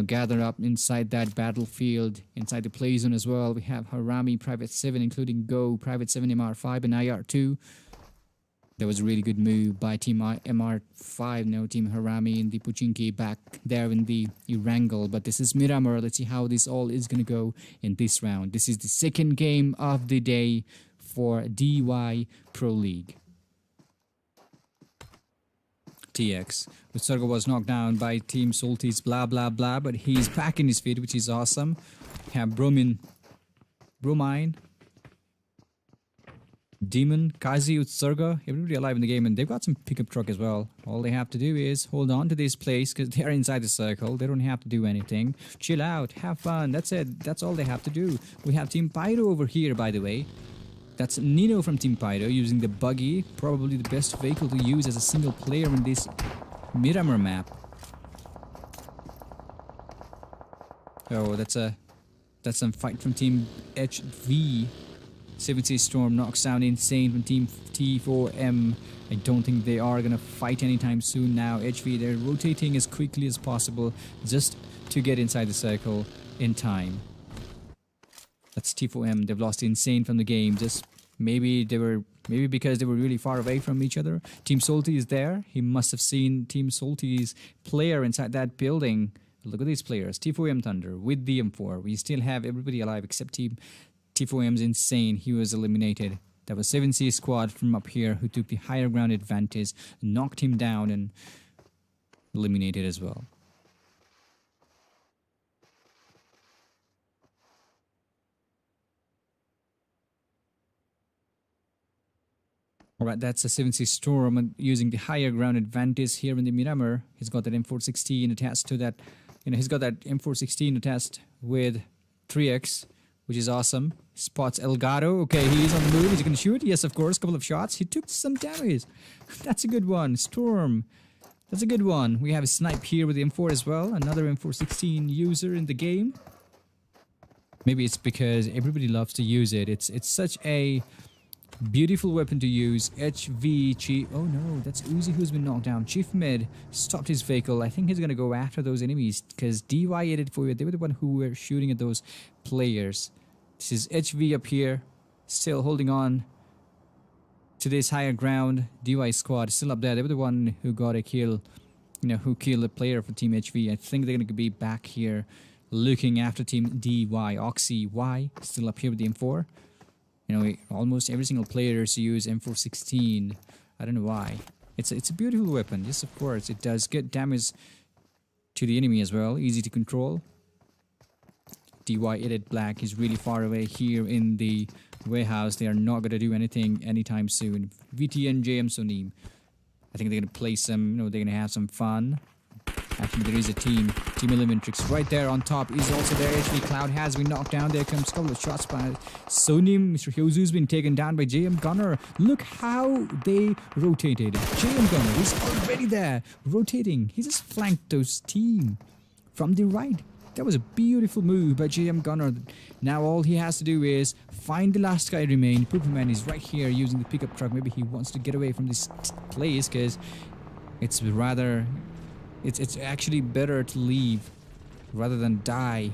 Gather up inside that battlefield, inside the play zone as well. We have Harami, Private 7, including Go, Private 7, MR5, and IR2. That was a really good move by Team MR5, Team Harami in the Puchinki back there in the Erangel. But this is Miramar. Let's see how this all is going to go in this round. This is the second game of the day for DY Pro League. TX. Utsarga was knocked down by Team Salty's blah blah blah, but he's back in his feet, which is awesome. We have Bromine, Demon, Kazi, Utsarga, everybody alive in the game, and they've got some pickup truck as well. All they have to do is hold on to this place because they're inside the circle. They don't have to do anything. Chill out, have fun. That's it. That's all they have to do. We have Team Pyro over here, by the way. That's Nino from Team Pyro using the buggy, probably the best vehicle to use as a single player in this Miramar map. Oh, that's some fight from Team HV. 70 Storm knocks down Insane from Team T4M. I don't think they are gonna fight anytime soon now. HV, they're rotating as quickly as possible just to get inside the circle in time. That's T4M. They've lost Insane from the game. Just maybe because they were really far away from each other. Team Salty is there. He must have seen Team Salty's player inside that building. Look at these players. T4M Thunder with the M4. We still have everybody alive except Team T4M's Insane. He was eliminated. That was 7C squad from up here who took the higher ground advantage, knocked him down, and eliminated as well. Alright, that's a 7C Storm using the higher ground advantage here in the Miramar. He's got that M416 attached to that. He's got that M416 attached with 3X, which is awesome. Spots Elgato. Okay, he's on the move. Is he going to shoot? Yes, of course. Couple of shots. He took some damage. That's a good one. Storm. That's a good one. We have a snipe here with the M4 as well. Another M416 user in the game. Maybe it's because everybody loves to use it. It's such a beautiful weapon to use. HV Chief. Oh no, that's Uzi who's been knocked down. Chief Med stopped his vehicle. I think he's going to go after those enemies because DY84, they were the one who were shooting at those players. This is HV up here, still holding on to this higher ground. DY squad still up there. They were the one who got a kill, who killed a player for Team HV. I think they're going to be back here looking after Team DY. Oxy Y still up here with the M4. Almost every single player use M416. I don't know why. It's a beautiful weapon. Yes, of course. It does get damage to the enemy as well. Easy to control. DY Edit Black is really far away here in the warehouse. They are not going to do anything anytime soon. VT and JM Sonim. I think they're going to play some, they're going to have some fun. Actually, there is a team. Team Elementrix right there on top is also there. Actually, Cloud has been knocked down. There comes a couple of shots by Sonim. Mr. Hyozu's been taken down by JM Gunner. Look how they rotated. JM Gunner is already there, rotating. He just flanked those team from the right. That was a beautiful move by JM Gunner. Now all he has to do is find the last guy remain. Pooperman is right here using the pickup truck. Maybe he wants to get away from this place because it's rather... It's actually better to leave rather than die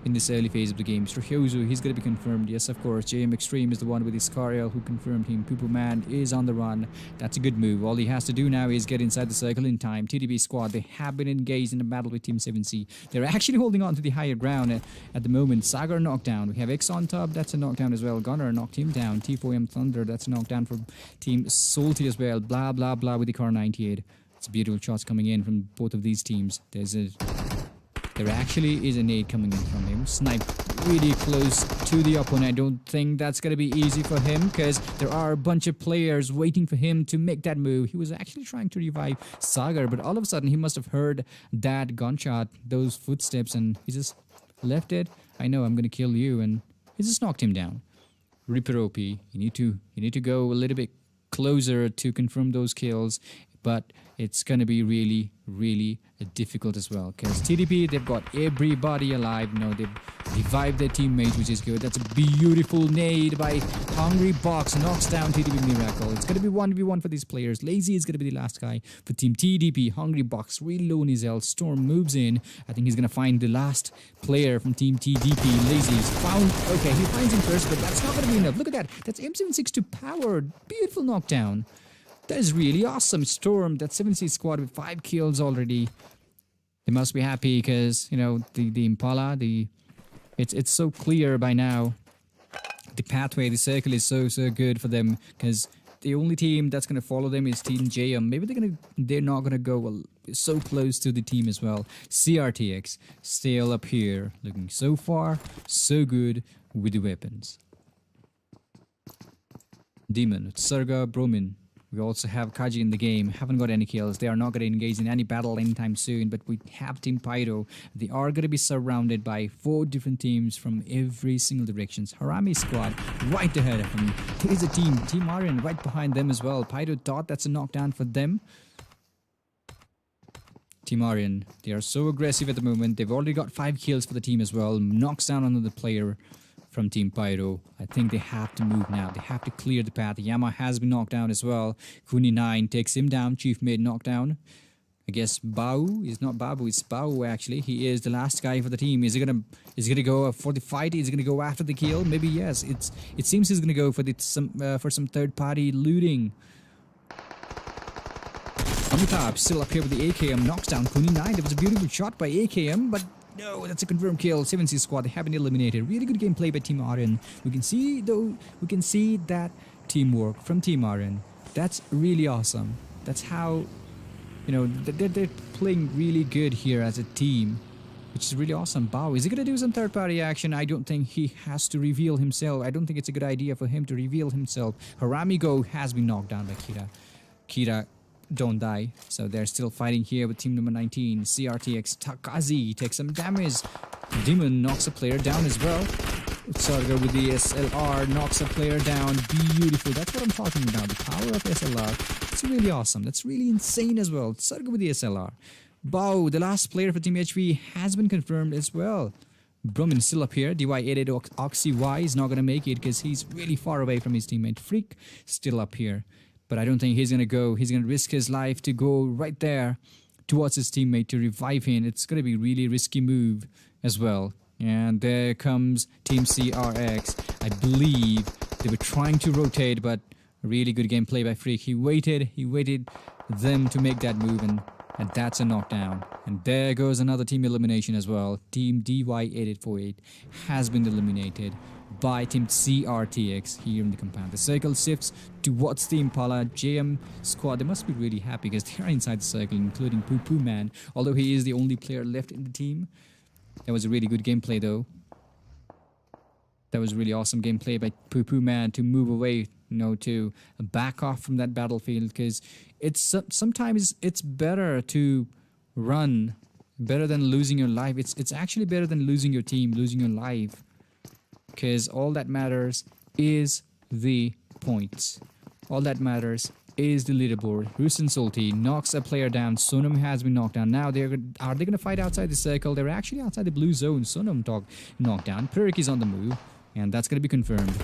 in this early phase of the game. Mr. Hyozu, he's going to be confirmed. Yes, of course. JM Extreme is the one with his Scariel who confirmed him. Poopo Man is on the run. That's a good move. All he has to do now is get inside the circle in time. TDB squad, they have been engaged in a battle with Team 7C. They're actually holding on to the higher ground at the moment. Sagar knocked down. We have X on top. That's a knockdown as well. Gunner knocked him down. T4M Thunder, that's a knockdown for Team Salty as well. Blah, blah, blah with the Car 98. It's beautiful shots coming in from both of these teams. There actually is a nade coming in from him. Snipe really close to the opponent. I don't think that's going to be easy for him because there are a bunch of players waiting for him to make that move. He was actually trying to revive Sagar, but all of a sudden he must have heard that gunshot, those footsteps, and he just left it. I know I'm going to kill you, and he just knocked him down. Reaper OP, you need to go a little bit closer to confirm those kills. But it's going to be really, really difficult as well. Because TDP, they've got everybody alive. They've revived their teammates, which is good. That's a beautiful nade by Hungry Box. Knocks down TDP Miracle. It's going to be 1v1 for these players. Lazy is going to be the last guy for Team TDP. Hungry Box, really low in his health. Storm moves in. I think he's going to find the last player from Team TDP. Lazy is found. Okay, he finds him first, but that's not going to be enough. Look at that. That's M762 powered. Beautiful knockdown. That is really awesome. Storm, that 7C squad with 5 kills already. They must be happy because, the Impala, it's so clear by now. The pathway, the circle is so good for them because the only team that's going to follow them is Team JM. Maybe they're not going to go so close to the team as well. CRTX still up here, looking so far, so good with the weapons. Demon, Surga, Bromin. We also have Kaji in the game. Haven't got any kills. They are not going to engage in any battle anytime soon. But we have Team Pyro. They are going to be surrounded by 4 different teams from every single directions. Harami squad right ahead of them. There is a Team Aryan right behind them as well. Pyro thought that's a knockdown for them. Team Aryan, they are so aggressive at the moment. They've already got 5 kills for the team as well. Knocks down another player from Team Pyro. I think they have to move now. They have to clear the path. Yama has been knocked down as well. Kuni 9 takes him down. Chief made knockdown. I guess Bau is not Babu, it's Bau actually. He is the last guy for the team. Is he gonna go for the fight? Is he gonna go after the kill? Maybe yes. It seems he's gonna go for some third party looting. Amitabh still up here with the AKM, knocks down Kuni 9. There was a beautiful shot by AKM, but no, that's a confirmed kill. 7C squad, they have been eliminated. Really good gameplay by Team Aryan. We can see that teamwork from Team Aryan. That's really awesome. That's how, they're playing really good here as a team, which is really awesome. Bao, is he gonna do some third party action? I don't think he has to reveal himself. I don't think it's a good idea for him to reveal himself. Harami Go has been knocked down by Kira. Kira, don't die. So they're still fighting here with team number 19. CRTX Takazi takes some damage. Demon knocks a player down as well. Sarga with the SLR knocks a player down. Beautiful. That's what I'm talking about. The power of SLR. It's really awesome. That's really insane as well. Sarga with the SLR. Bao, the last player for Team HV, has been confirmed as well. Brumin still up here. DY88 Oxy Y is not going to make it because he's really far away from his teammate. Freak still up here. But I don't think he's going to go. He's going to risk his life to go right there towards his teammate to revive him. It's going to be a really risky move as well. And there comes Team CRX. I believe they were trying to rotate, but really good gameplay by Freak. He waited them to make that move, and And that's a knockdown. And there goes another team elimination as well. Team DY8848 has been eliminated by Team CRTX here in the compound. The circle shifts towards the Impala JM squad. They must be really happy because they are inside the circle, including Poo Poo Man, although he is the only player left in the team. That was a really good gameplay though. That was really awesome gameplay by Poo Poo Man to move away, to back off from that battlefield, because sometimes it's better to run better than losing your life. It's actually better than losing your team, losing your life, because all that matters is the points. All that matters is the leaderboard. Rusin Salty knocks a player down. Sonam has been knocked down. Now are they going to fight outside the circle? They're actually outside the blue zone. Sonam knocked down. Pirik is on the move, and that's going to be confirmed.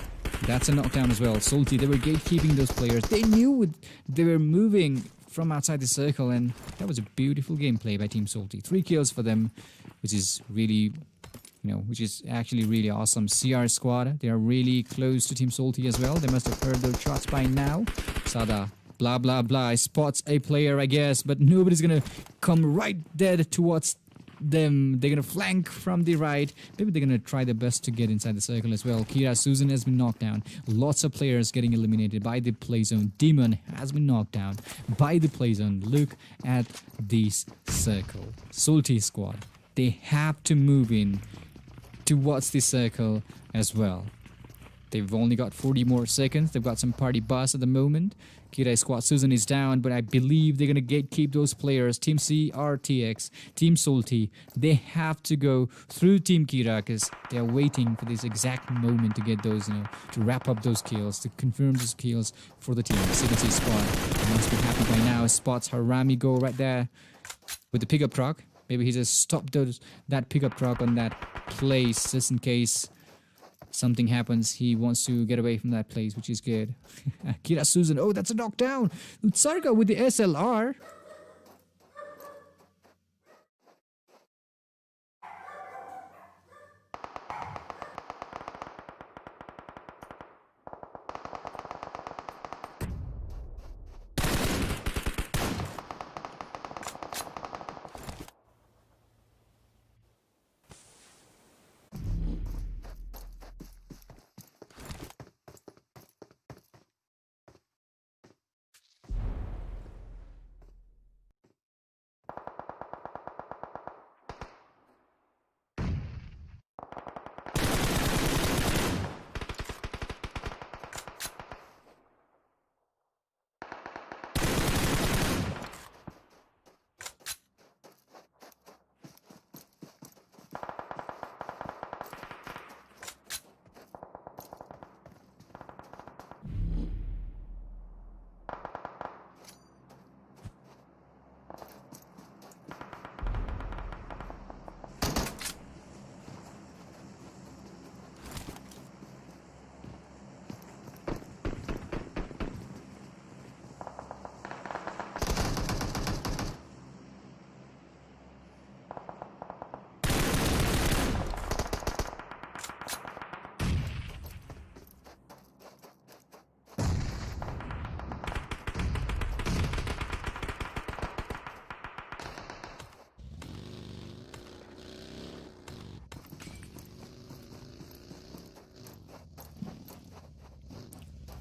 That's a knockdown as well. Salty, they were gatekeeping those players. They knew they were moving from outside the circle, and that was a beautiful gameplay by Team Salty. 3 kills for them, which is really, which is actually really awesome. CR squad, they are really close to Team Salty as well. They must have heard those shots by now. Sada, blah, blah, blah, spots a player, I guess, but nobody's gonna come right dead towards them. They're gonna flank from the right. Maybe they're gonna try their best to get inside the circle as well. Kira Susan has been knocked down. Lots of players getting eliminated by the play zone. Demon has been knocked down by the play zone. Look at this circle. Salty squad, they have to move in towards the circle as well. They've only got 40 more seconds. They've got some party bus at the moment. Kira squad Susan is down, but I believe they're going to gatekeep those players. Team CRTX, Team Salty, they have to go through Team Kira because they're waiting for this exact moment to get those, to wrap up those kills, to confirm those kills for the team. CDC squad, they must be happy by now. Spots Harami go right there with the pickup truck. Maybe he just stopped that pickup truck on that place just in case something happens. He wants to get away from that place, which is good. Kira Susan, oh, that's a knockdown. Utsarga with the SLR.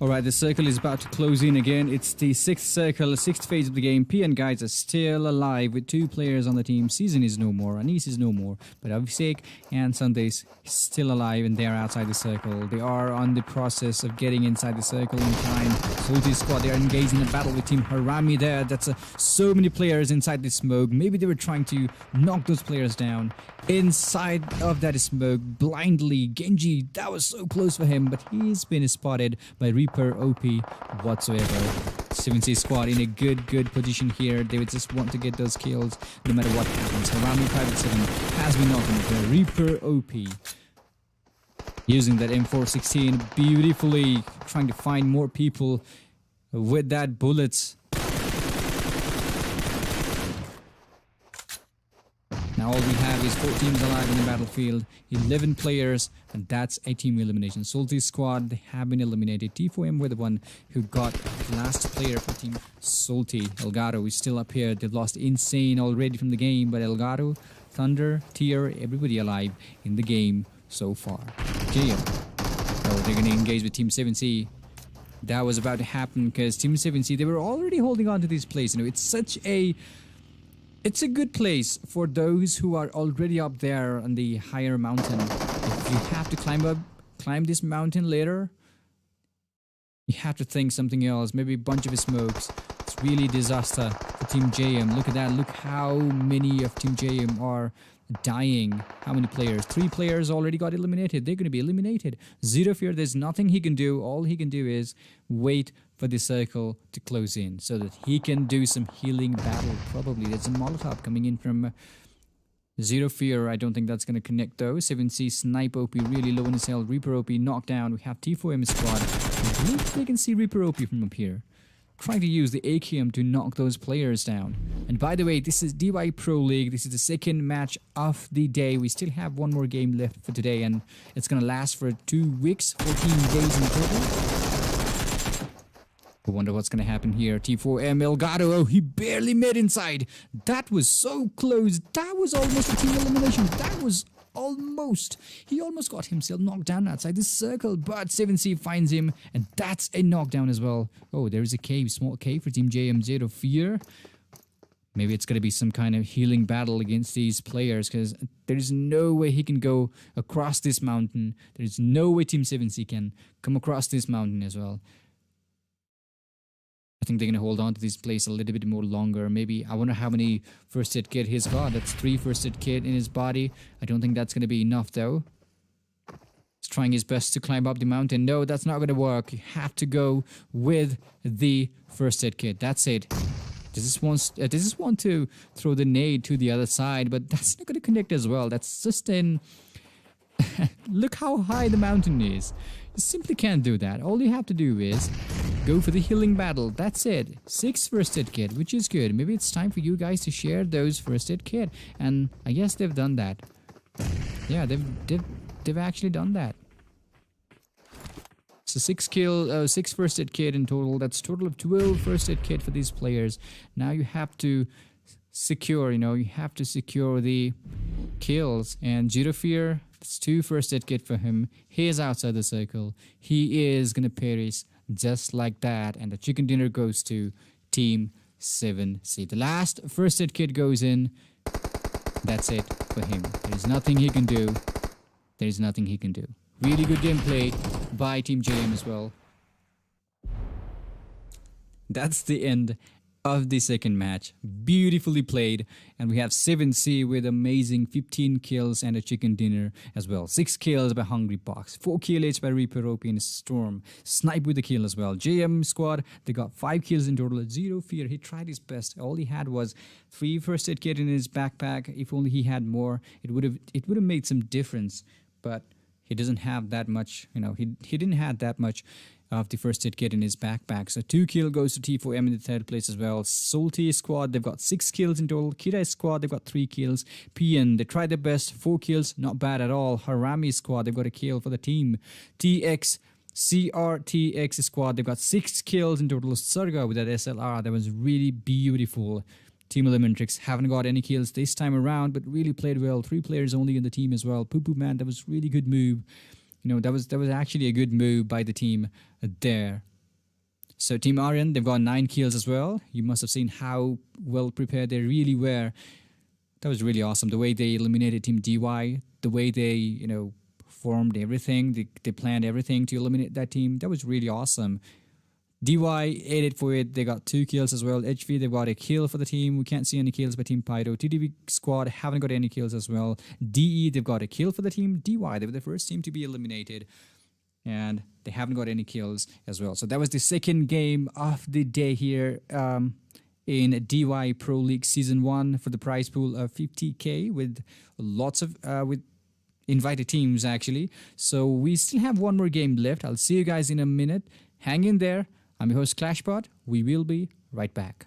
Alright, the circle is about to close in again. It's the 6th circle, 6th phase of the game. P and guys are still alive with 2 players on the team. Season is no more, Anis is no more, but Abhishek and Sandesh still alive and they are outside the circle. They are on the process of getting inside the circle in time. Salty squad, they are engaged in a battle with Team Harami there. That's so many players inside the smoke. Maybe they were trying to knock those players down inside of that smoke blindly. Genji, that was so close for him, but he's been spotted by Reaper OP whatsoever. 7C squad in a good position here. They would just want to get those kills no matter what happens. Harami Private 7 has been knocked on. Reaper OP using that M416 beautifully, trying to find more people with that bullets. Now all we have is 4 teams alive in the battlefield, 11 players, and that's a team elimination. Salty squad, they have been eliminated. T4M were the one who got the last player for Team Salty. Elgato is still up here. They've lost Insane already from the game, but Elgato, Thunder, Tier, everybody alive in the game so far. JM. Oh, they're going to engage with Team 7C. That was about to happen because Team 7C, they were already holding on to this place. You know, it's a good place for those who are already up there on the higher mountain. If you have to climb this mountain later, you have to think something else. Maybe a bunch of smokes. It's really disaster for Team JM. Look at that. Look how many of Team JM are dying. How many players? 3 players already got eliminated. They're going to be eliminated. Zero Fear, there's nothing he can do. All he can do is wait for the circle to close in so that he can do some healing battle. Probably there's a Molotov coming in from Zero Fear. I don't think that's going to connect though. 7C Snipe OP really low in his health. Reaper OP knocked down. We have T4M squad. I believe they can see Reaper OP from up here, trying to use the AKM to knock those players down. And by the way, this is DY Pro League. This is the second match of the day. We still have one more game left for today, and it's going to last for 2 weeks, 14 days in total. I wonder what's going to happen here. T4M Elgato, oh, he barely made inside. That was so close. That was almost a team elimination. That was almost. He almost got himself knocked down outside the circle, but 7C finds him, and that's a knockdown as well. Oh, there is a cave, small cave for Team JM. Zero Fear. Maybe it's going to be some kind of healing battle against these players, because there is no way he can go across this mountain. There is no way Team 7C can come across this mountain as well. I think they're going to hold on to this place a little bit more longer. Maybe, I wonder how many first aid kit he's got. That's 3 first aid kit in his body. I don't think that's going to be enough though. He's trying his best to climb up the mountain. No, that's not going to work. You have to go with the first aid kit. That's it. This is want to throw the nade to the other side, but that's not going to connect as well. That's just in... Look how high the mountain is. You simply can't do that. All you have to do is go for the healing battle. That's it. 6 first aid kit, which is good. Maybe it's time for you guys to share those first aid kit. And I guess they've done that. Yeah, they've actually done that. So 6 first aid kit in total. That's a total of 12 first aid kit for these players. Now you have to secure, you have to secure the kills. And Zero Fear, it's 2 first aid kit for him. He is outside the circle. He is gonna perish just like that. And the chicken dinner goes to Team 7C. The last first aid kit goes in. That's it for him. There's nothing he can do. There's nothing he can do. Really good gameplay by Team JM as well. That's the end of the second match. Beautifully played, and we have 7C with amazing 15 kills and a chicken dinner as well. 6 kills by Hungry Box, 4 kills by Reaper OP and Storm. Snipe with a kill as well. JM squad, they got 5 kills in total. Zero Fear, he tried his best. All he had was 3 first aid kit in his backpack. If only he had more, it would have made some difference, but he doesn't have that much, he didn't have that much of the first aid kit in his backpack. So 2 kill goes to T4M in the 3rd place as well. Salty squad, they've got 6 kills in total. Kira squad, they've got 3 kills. PN, they tried their best, 4 kills, not bad at all. Harami squad, they've got a kill for the team. CRTX squad, they've got 6 kills in total. Surga with that SLR, that was really beautiful. Team Elementrix haven't got any kills this time around, but really played well. 3 players only in the team as well. Poo Poo Man, that was really good move. That was actually a good move by the team there. So Team Aryan, they've got 9 kills as well. You must have seen how well prepared they really were. That was really awesome. The way they eliminated Team DY, the way they, formed everything, they planned everything to eliminate that team. That was really awesome. DY ate it for it. They got 2 kills as well. HV, they've got a kill for the team. We can't see any kills by Team Pyro. TDB squad haven't got any kills as well. DE, they've got a kill for the team. DY, they were the first team to be eliminated, and they haven't got any kills as well. So that was the second game of the day here in DY Pro League Season 1 for the prize pool of 50k with lots of with invited teams actually. So we still have one more game left. I'll see you guys in a minute. Hang in there. I'm your host Clashbot. We will be right back.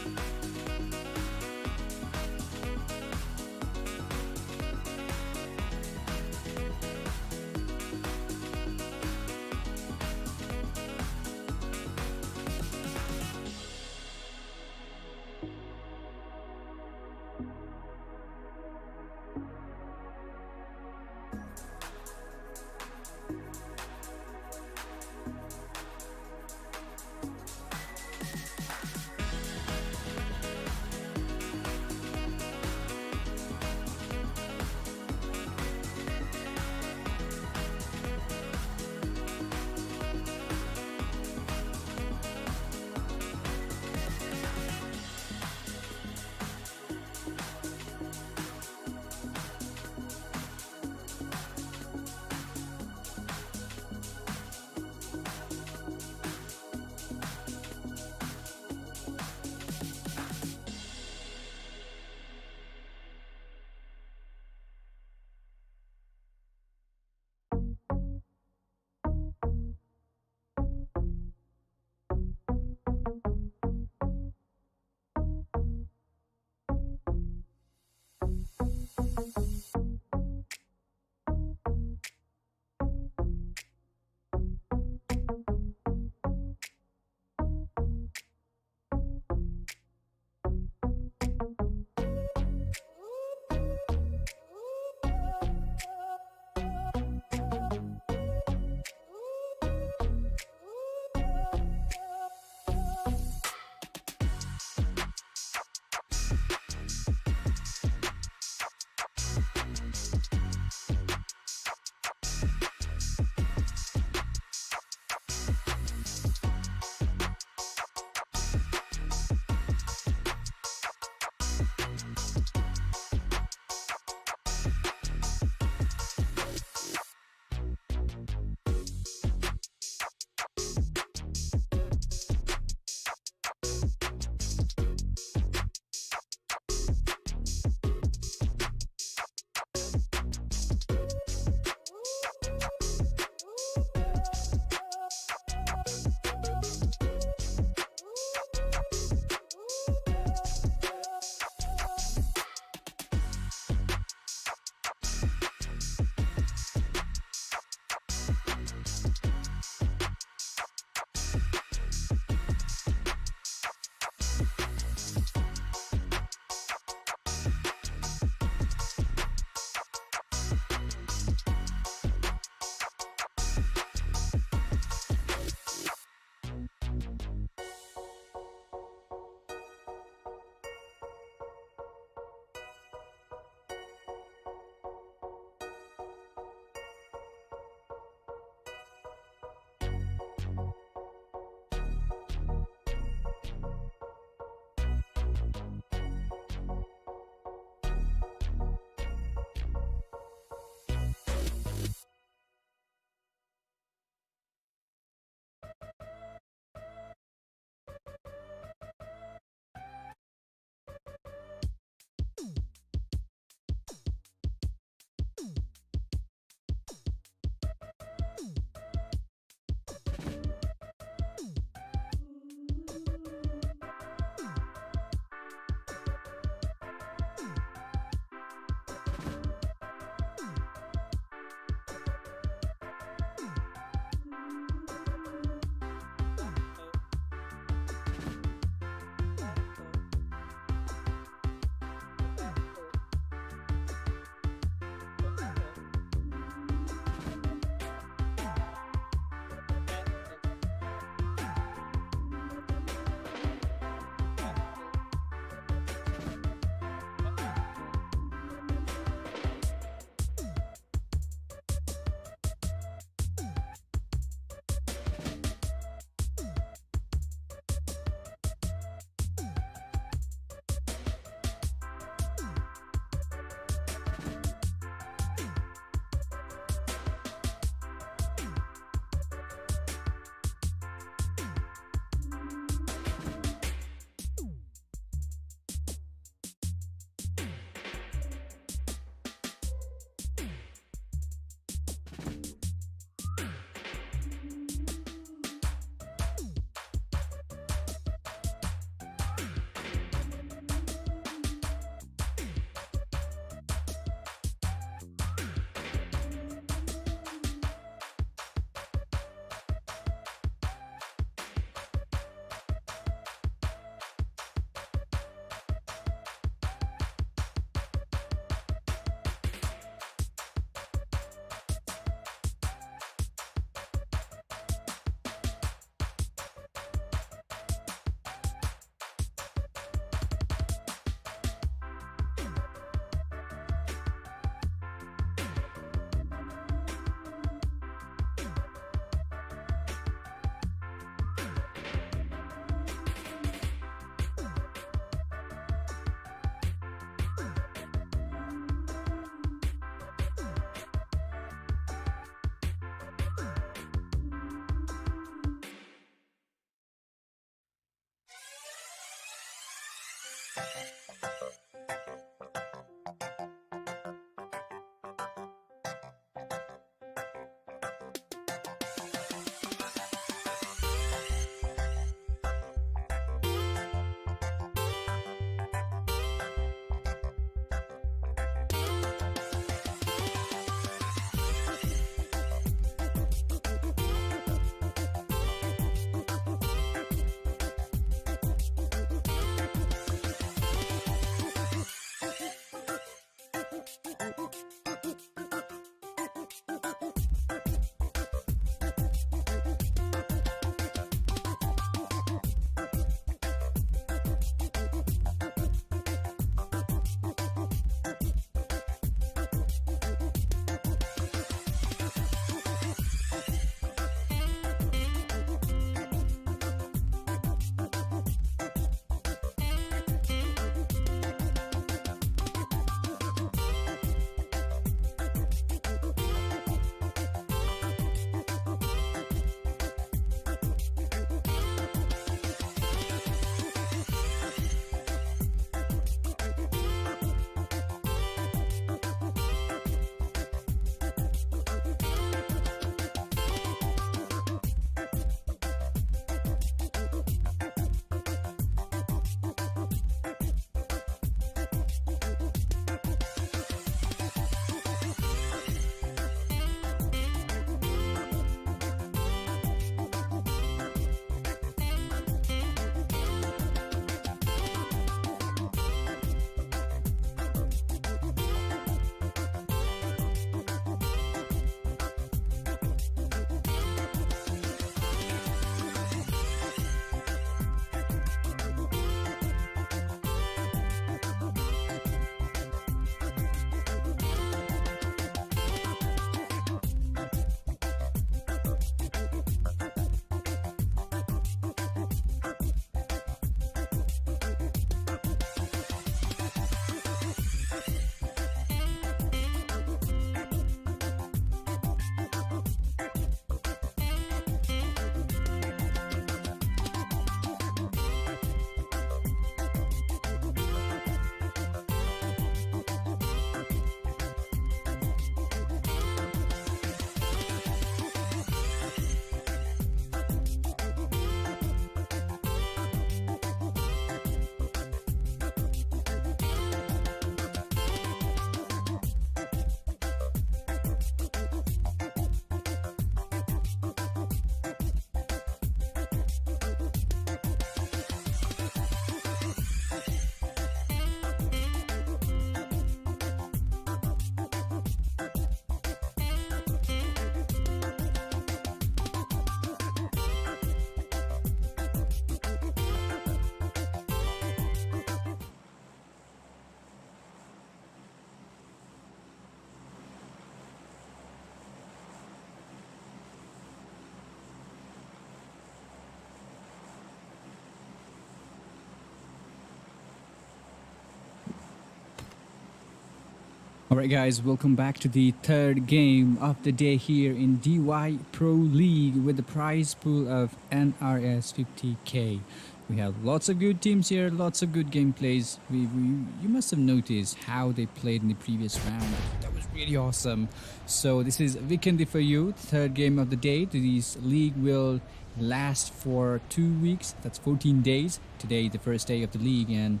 Alright guys, welcome back to the third game of the day here in DY Pro League with the prize pool of NRS 50k. We have lots of good teams here, lots of good gameplays. You must have noticed how they played in the previous round. That was really awesome. So this is Weekend for you, third game of the day. This league will last for 2 weeks, that's 14 days. Today the first day of the league and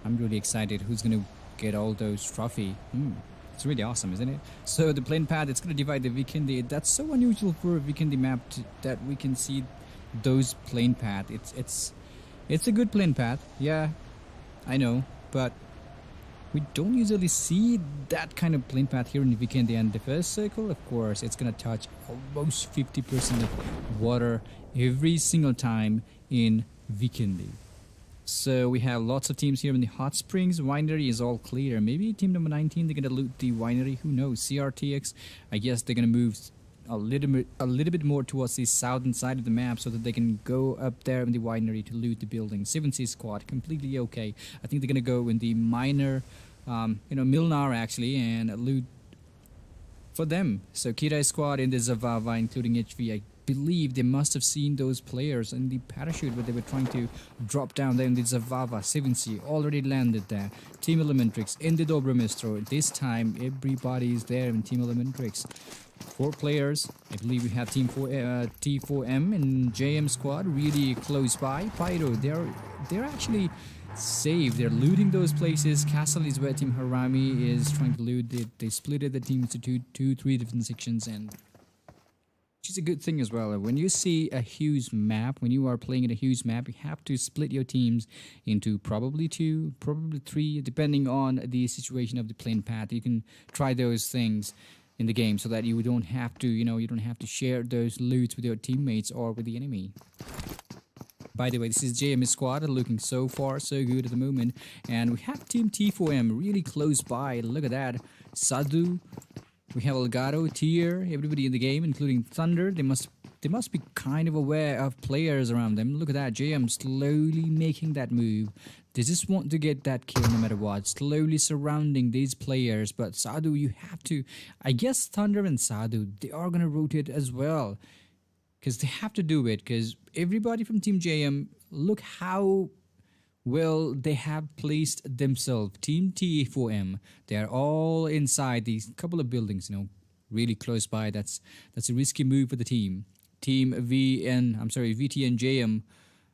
I'm really excited who's going to get all those trophy. It's really awesome, isn't it? So the plane path, it's going to divide the Weekend. That's so unusual for a Weekend map that we can see those plane path. It's a good plane path, yeah, I know, but we don't usually see that kind of plane path here in the Weekend. And the first circle, of course, it's going to touch almost 50% of water every single time in Weekend. So we have lots of teams here in the Hot Springs. Winery is all clear. Maybe team number 19, they're going to loot the winery. Who knows? CRTX, I guess they're going to move a little bit more towards the southern side of the map so that they can go up there in the winery to loot the building. 7C squad, completely okay. I think they're going to go in the minor, Milnar actually, and loot for them. So Kirai squad in the Zavava, including HV, I believe they must have seen those players in the parachute where they were trying to drop down there in the Zavava 7C. Already landed there. Team Elementrix in the Dobromistro. This time everybody is there in Team Elementrix. 4 players. I believe we have T4M and JM squad really close by. Pyro, they're actually safe. They're looting those places. Castle is where Team Harami is trying to loot. They splitted the team into three different sections, and which is a good thing as well. When you see a huge map, when you are playing in a huge map, you have to split your teams into probably 2, probably 3, depending on the situation of the playing path. You can try those things in the game so that you don't have to, you don't have to share those loots with your teammates or with the enemy. By the way, this is JM squad looking so far so good at the moment, and we have Team T4M really close by. Look at that. Sadhu, we have Elgato, Tier, everybody in the game, including Thunder. They must be kind of aware of players around them. Look at that, JM slowly making that move. They just want to get that kill no matter what. Slowly surrounding these players. But Sadhu, you have to... I guess Thunder and Sadhu, they are going to rotate as well. Because they have to do it. Because everybody from Team JM, look how well they have placed themselves. Team T4M, they are all inside these couple of buildings, really close by. That's a risky move for the team. Team VT and JM,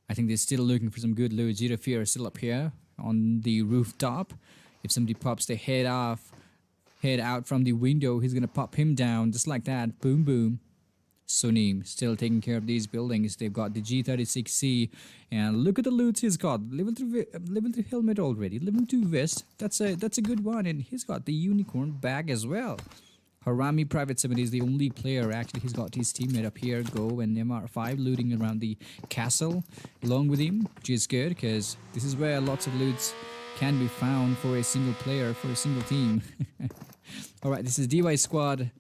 I think they're still looking for some good loot. Zero Fear is still up here on the rooftop. If somebody pops their head out from the window, he's gonna pop him down just like that. Boom, boom. Sunim still taking care of these buildings. They've got the G36C, and look at the loot he's got. Level 3 helmet already. Level 2 vest. That's a good one, and he's got the unicorn bag as well. Harami Private 70 is the only player. Actually, he's got his teammate up here, Go and MR5 looting around the castle along with him, which is good because this is where lots of loots can be found for a single player, for a single team. Alright, this is DY squad.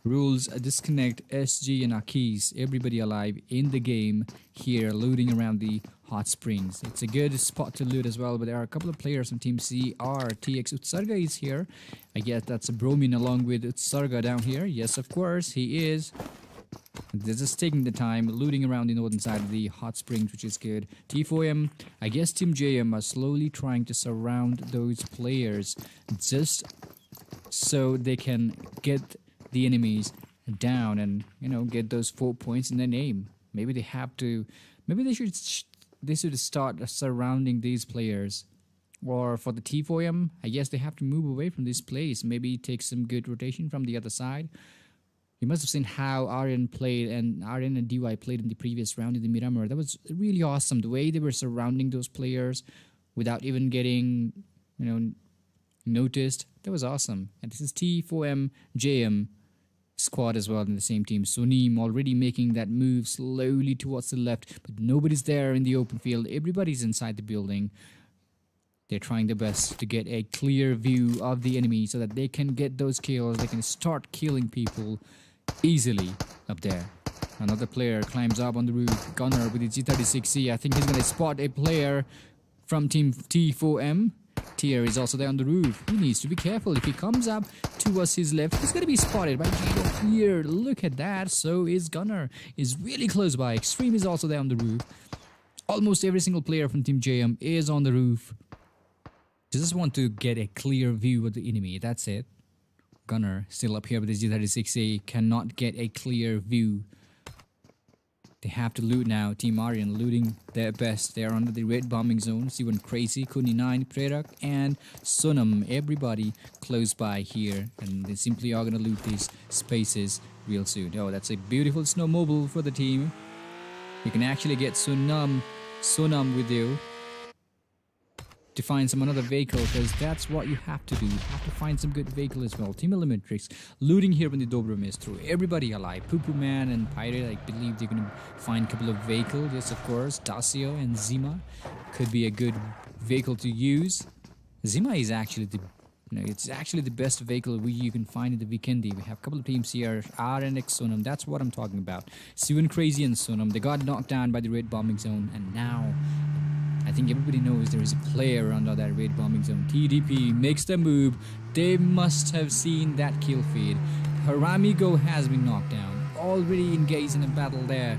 Rules, disconnect SG and Akis, everybody alive in the game here looting around the hot springs. It's a good spot to loot as well, but there are a couple of players from Team CR. TX Utsarga is here. I guess that's a Bromin along with Utsarga down here. Yes, of course, he is. They're just taking the time looting around the northern side of the hot springs, which is good. T4M, I guess Team JM are slowly trying to surround those players just so they can get the enemies down and get those 4 points in their name. Maybe they have to, maybe they should start surrounding these players. Or for the T4M, I guess they have to move away from this place, maybe take some good rotation from the other side. You must have seen how RN played, and RN and DY played in the previous round in the Miramar. That was really awesome, the way they were surrounding those players without even getting noticed. That was awesome. And this is T4M JM squad as well in the same team. Sunim already making that move slowly towards the left, but nobody's there in the open field. Everybody's inside the building. They're trying their best to get a clear view of the enemy so that they can get those kills. They can start killing people easily up there. Another player climbs up on the roof. Gunner with the G36C. I think he's gonna spot a player from Team T4M. Tier is also there on the roof. He needs to be careful. If he comes up towards his left, he's going to be spotted by Gino here. Look at that. So is Gunner. Is really close by. Extreme is also there on the roof. Almost every single player from Team JM is on the roof. Just want to get a clear view of the enemy. That's it. Gunner still up here with his G36A. Cannot get a clear view. They have to loot now. Team Aryan looting their best. They are under the red bombing zone. C1 Crazy, Kuni 9, Prerak, and Sonam. Everybody close by here. And they simply are going to loot these spaces real soon. Oh, that's a beautiful snowmobile for the team. You can actually get Sonam with you to find some another vehicle, because that's what you have to do. You have to find some good vehicle as well. Team Elementrix looting here in the Dobromistro. Everybody alive. Poo Poo Man and Pirate, I believe they're going to find a couple of vehicles. Yes, of course. Dacio and Zima could be a good vehicle to use. Zima is actually the it's actually the best vehicle you can find in the Vikendi. We have a couple of teams here, R and X Sonam. That's what I'm talking about. C1 Crazy and Sonam. They got knocked down by the red bombing zone, and now I think everybody knows there is a player under that red bombing zone. TDP makes the move. They must have seen that kill feed. Haramigo has been knocked down. already engaged in a battle there.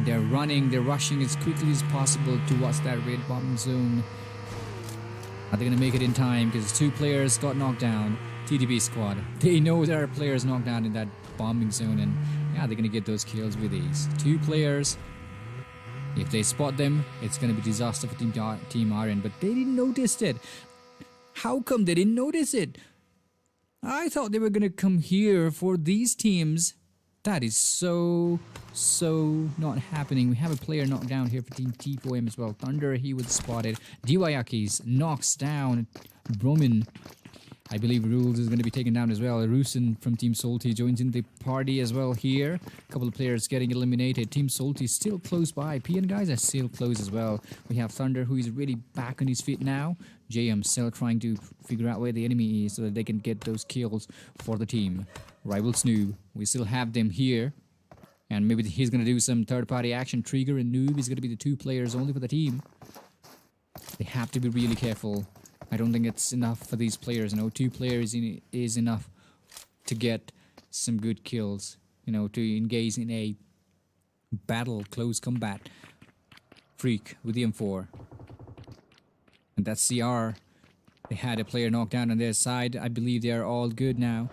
They're running, they're rushing as quickly as possible towards that red bomb zone. Are they going to make it in time? Because 2 players got knocked down. TDB squad. They know there are players knocked down in that bombing zone, and yeah, they're going to get those kills with ease. 2 players. If they spot them, it's going to be disaster for Team RN. But they didn't notice it. How come they didn't notice it? I thought they were going to come here for these teams. That is so not happening. We have a player knocked down here for Team T4M as well. Thunder, he was spotted. Diwayakis knocks down Bromin. I believe Rules is going to be taken down as well. Rusin from Team Salty joins in the party as well here. A couple of players getting eliminated. Team Salty still close by. PN guys are still close as well. We have Thunder, who is really back on his feet now. JM still trying to figure out where the enemy is so that they can get those kills for the team. Rival Snoob, we still have them here. And maybe he's going to do some third-party action. Trigger and Noob is going to be the 2 players only for the team. They have to be really careful. I don't think it's enough for these players. 2 players is enough to get some good kills. To engage in a battle, close combat. Freak with the M4. And that's CR. They had a player knocked down on their side. I believe they are all good now.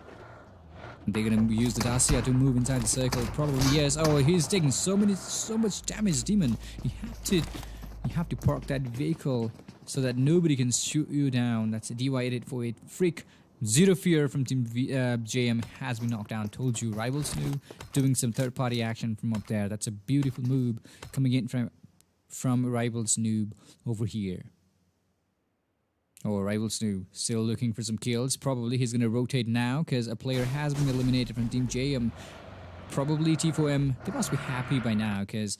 They're gonna use the Dacia to move inside the circle. Probably yes. Oh, he's taking so much damage, Demon. You have to park that vehicle so that nobody can shoot you down. That's a DY848 Freak. Zero Fear from Team JM has been knocked down. Told you, Rival Snoo doing some third-party action from up there. That's a beautiful move coming in from Rival Snoob over here. Oh, Rival Snoo still looking for some kills. Probably he's going to rotate now because a player has been eliminated from Team JM. Probably T4M. They must be happy by now because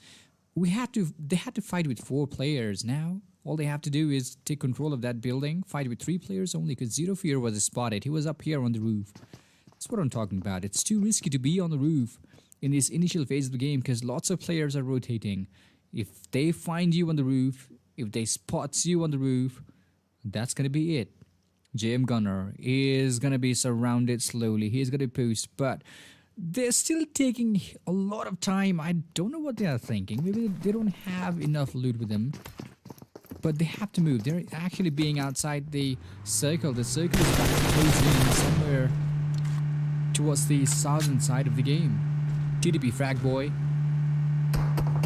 they had to fight with 4 players now. All they have to do is take control of that building, fight with 3 players only because Zero Fear was spotted. He was up here on the roof. That's what I'm talking about. It's too risky to be on the roof in this initial phase of the game because lots of players are rotating. If they find you on the roof, if they spot you on the roof, that's going to be it. JM Gunner is going to be surrounded slowly. He's going to boost, but they're still taking a lot of time. I don't know what they are thinking. Maybe they don't have enough loot with them. But they have to move. They're actually being outside the circle. The circle is closed in somewhere towards the southern side of the game. TDP Frag Boy.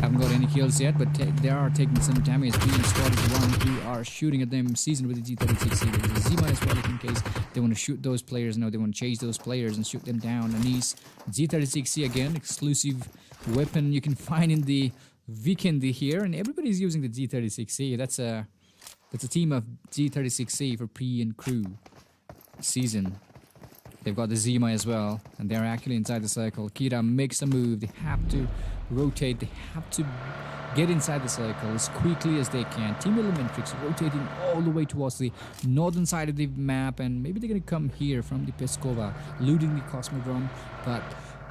Haven't got any kills yet, but they are taking some damage. Being spotted one who are shooting at them. Seasoned with the G36C. With the Z- as well, in case they want to shoot those players. No, they want to chase those players and shoot them down. And these G36C again, exclusive weapon you can find in the weekend here, and everybody's using the G36C. That's a team of G36C for P and crew season. They've got the Zima as well, and they're actually inside the circle. Kira makes a move. They have to rotate. They have to get inside the circle as quickly as they can. Team Elementrix rotating all the way towards the northern side of the map, and maybe they're going to come here from the Peskova, looting the Cosmodrome, but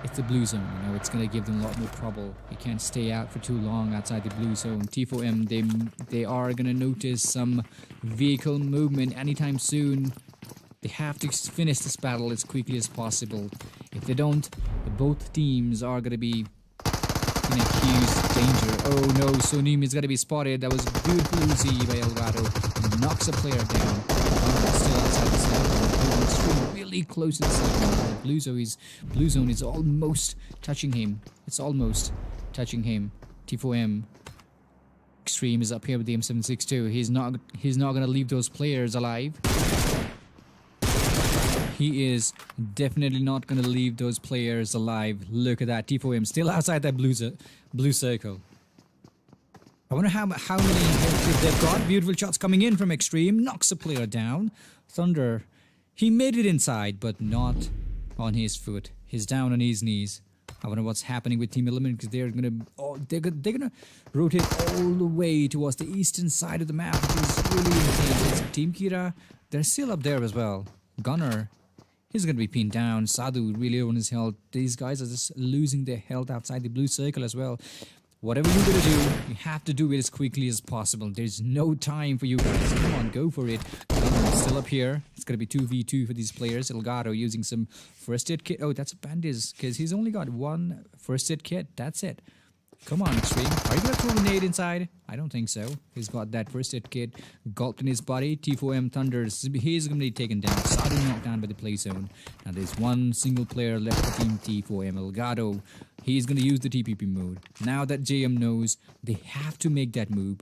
it's the blue zone, it's going to give them a lot more trouble. They can't stay out for too long outside the blue zone. T4M, they are going to notice some vehicle movement anytime soon. They have to finish this battle as quickly as possible. If they don't, both teams are going to be in a huge danger. Oh no, Sonim is going to be spotted. That was a beautiful Uzi by Elgato. Knocks a player down. Still outside the circle. It's really close to the circle. Blue zone is almost touching him. It's almost touching him. T4M. Extreme is up here with the M762. He's not going to leave those players alive. He is definitely not going to leave those players alive. Look at that. T4M still outside that blue circle. I wonder how many hits they've got. Beautiful shots coming in from Extreme. Knocks a player down. Thunder. He made it inside, but not on his foot. He's down on his knees. I wonder what's happening with Team Element because they're gonna rotate all the way towards the eastern side of the map, which is really insane. Team Kira, they're still up there as well. Gunner, he's gonna be pinned down. Sadhu really on his health. These guys are just losing their health outside the blue circle as well. Whatever you're gonna do, you have to do it as quickly as possible. There's no time for you guys. Come on, go for it. Still up here. It's gonna be 2v2 for these players. Elgato using some first aid kit. Oh, that's a bandage because he's only got one first aid kit. That's it. Come on, Extreme. Are you gonna throw a nade inside? I don't think so. He's got that first aid kit gulped in his body. T4M Thunders. He's gonna be taken down. Suddenly knocked down by the play zone. Now there's one single player left for Team T4M. Elgato. He's gonna use the TPP mode. Now that JM knows they have to make that move,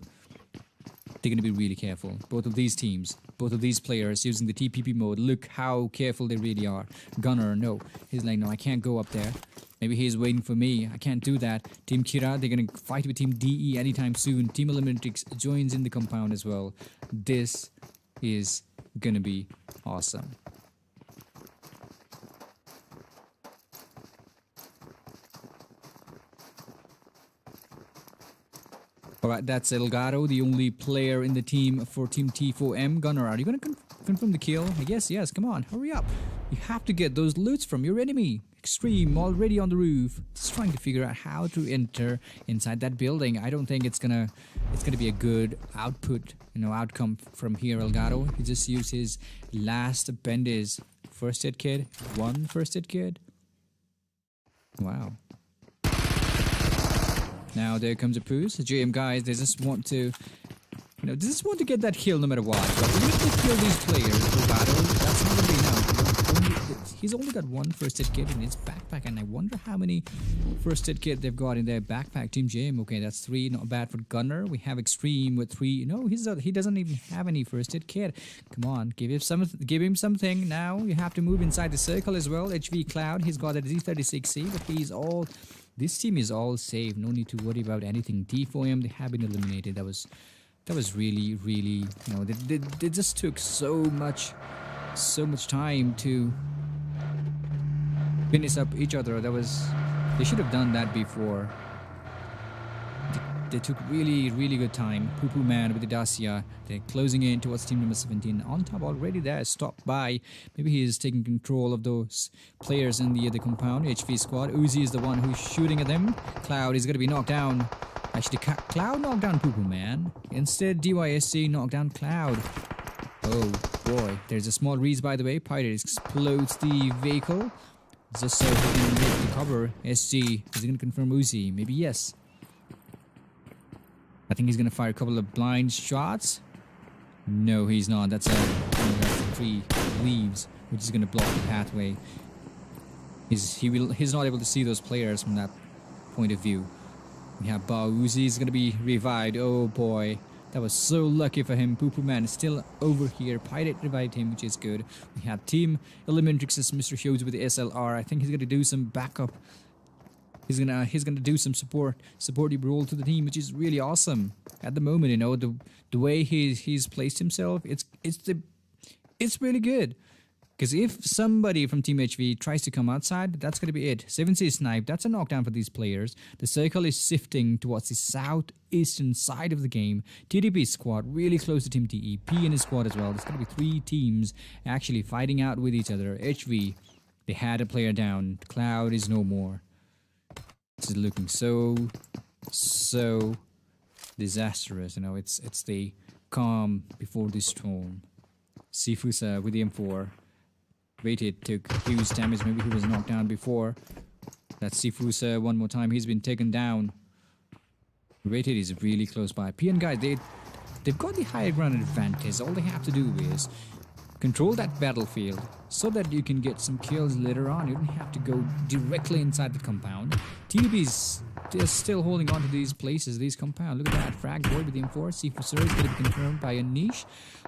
they're gonna be really careful. Both of these teams, both of these players using the TPP mode. Look how careful they really are. Gunner, no. He's like, no, I can't go up there. Maybe he's waiting for me. I can't do that. Team Kira, they're gonna fight with Team DE anytime soon. Team Eliminatrix joins in the compound as well. This is gonna be awesome. Alright, that's Elgato, the only player in the team for Team T4M. Gunner, are you gonna confirm the kill? Yes, come on, hurry up. You have to get those loots from your enemy. Extreme already on the roof, just trying to figure out how to enter inside that building. I don't think it's gonna be a good outcome from here. Elgato, he just used his last bandage. First aid kit, one first aid kit. Wow. Now there comes a Poos. JM guys, they just want to, get that kill no matter what. But even if they kill these players, Elgato, that's not gonna be enough. He's only got one first aid kit in his backpack, and I wonder how many first aid kit they've got in their backpack. Team JM, okay, that's 3, not bad for Gunner. We have Extreme with 3. No, he doesn't even have any first aid kit. Come on, give him something. Now you have to move inside the circle as well. HV Cloud, he's got a Z36C, but this team is all safe. No need to worry about anything. T4M, they have been eliminated. That was really, really, they just took so much time to finish up each other. They should have done that before. They took really, really good time. Poo Poo Man with the Dacia. They're closing in towards team number 17. On top already there, stopped by. Maybe he is taking control of those players in the other compound. HV squad. Uzi is the one who's shooting at them. Cloud is going to be knocked down. Actually, Cloud knocked down Poo Poo Man. Instead, DYSC knocked down Cloud. Oh boy. There's a small reese by the way. Pirate explodes the vehicle. Just so he can make the cover. SG, is he going to confirm Uzi? Maybe yes. I think he's going to fire a couple of blind shots. No, he's not. That's 3 leaves, which is going to block the pathway. He's not able to see those players from that point of view. We have Bao Uzi is going to be revived. Oh boy. That was so lucky for him. Poo Poo Man is still over here. Pirate revived him, which is good. We have Team Eliminatrix's Mr. Hughes with the SLR. I think he's gonna do some backup. He's gonna do some supportive role to the team, which is really awesome. At the moment, the way he's placed himself, it's really good. Because if somebody from Team HV tries to come outside, that's going to be it. 7C snipe, that's a knockdown for these players. The circle is shifting towards the southeastern side of the game. TDP squad really close to Team TE. P in his squad as well. There's going to be 3 teams actually fighting out with each other. HV, they had a player down. Cloud is no more. This is looking so disastrous. It's the calm before the storm. Sifusa with the M4. Rated took huge damage. Maybe he was knocked down before. That's Sifusa one more time. He's been taken down. Rated is really close by. PN guys, they've got the higher ground advantage. All they have to do is control that battlefield so that you can get some kills later on. You don't have to go directly inside the compound. TDP's just still holding on to these places, these compounds. Look at that. Frag boy with the M4. Sifusa is going to be confirmed by a niche.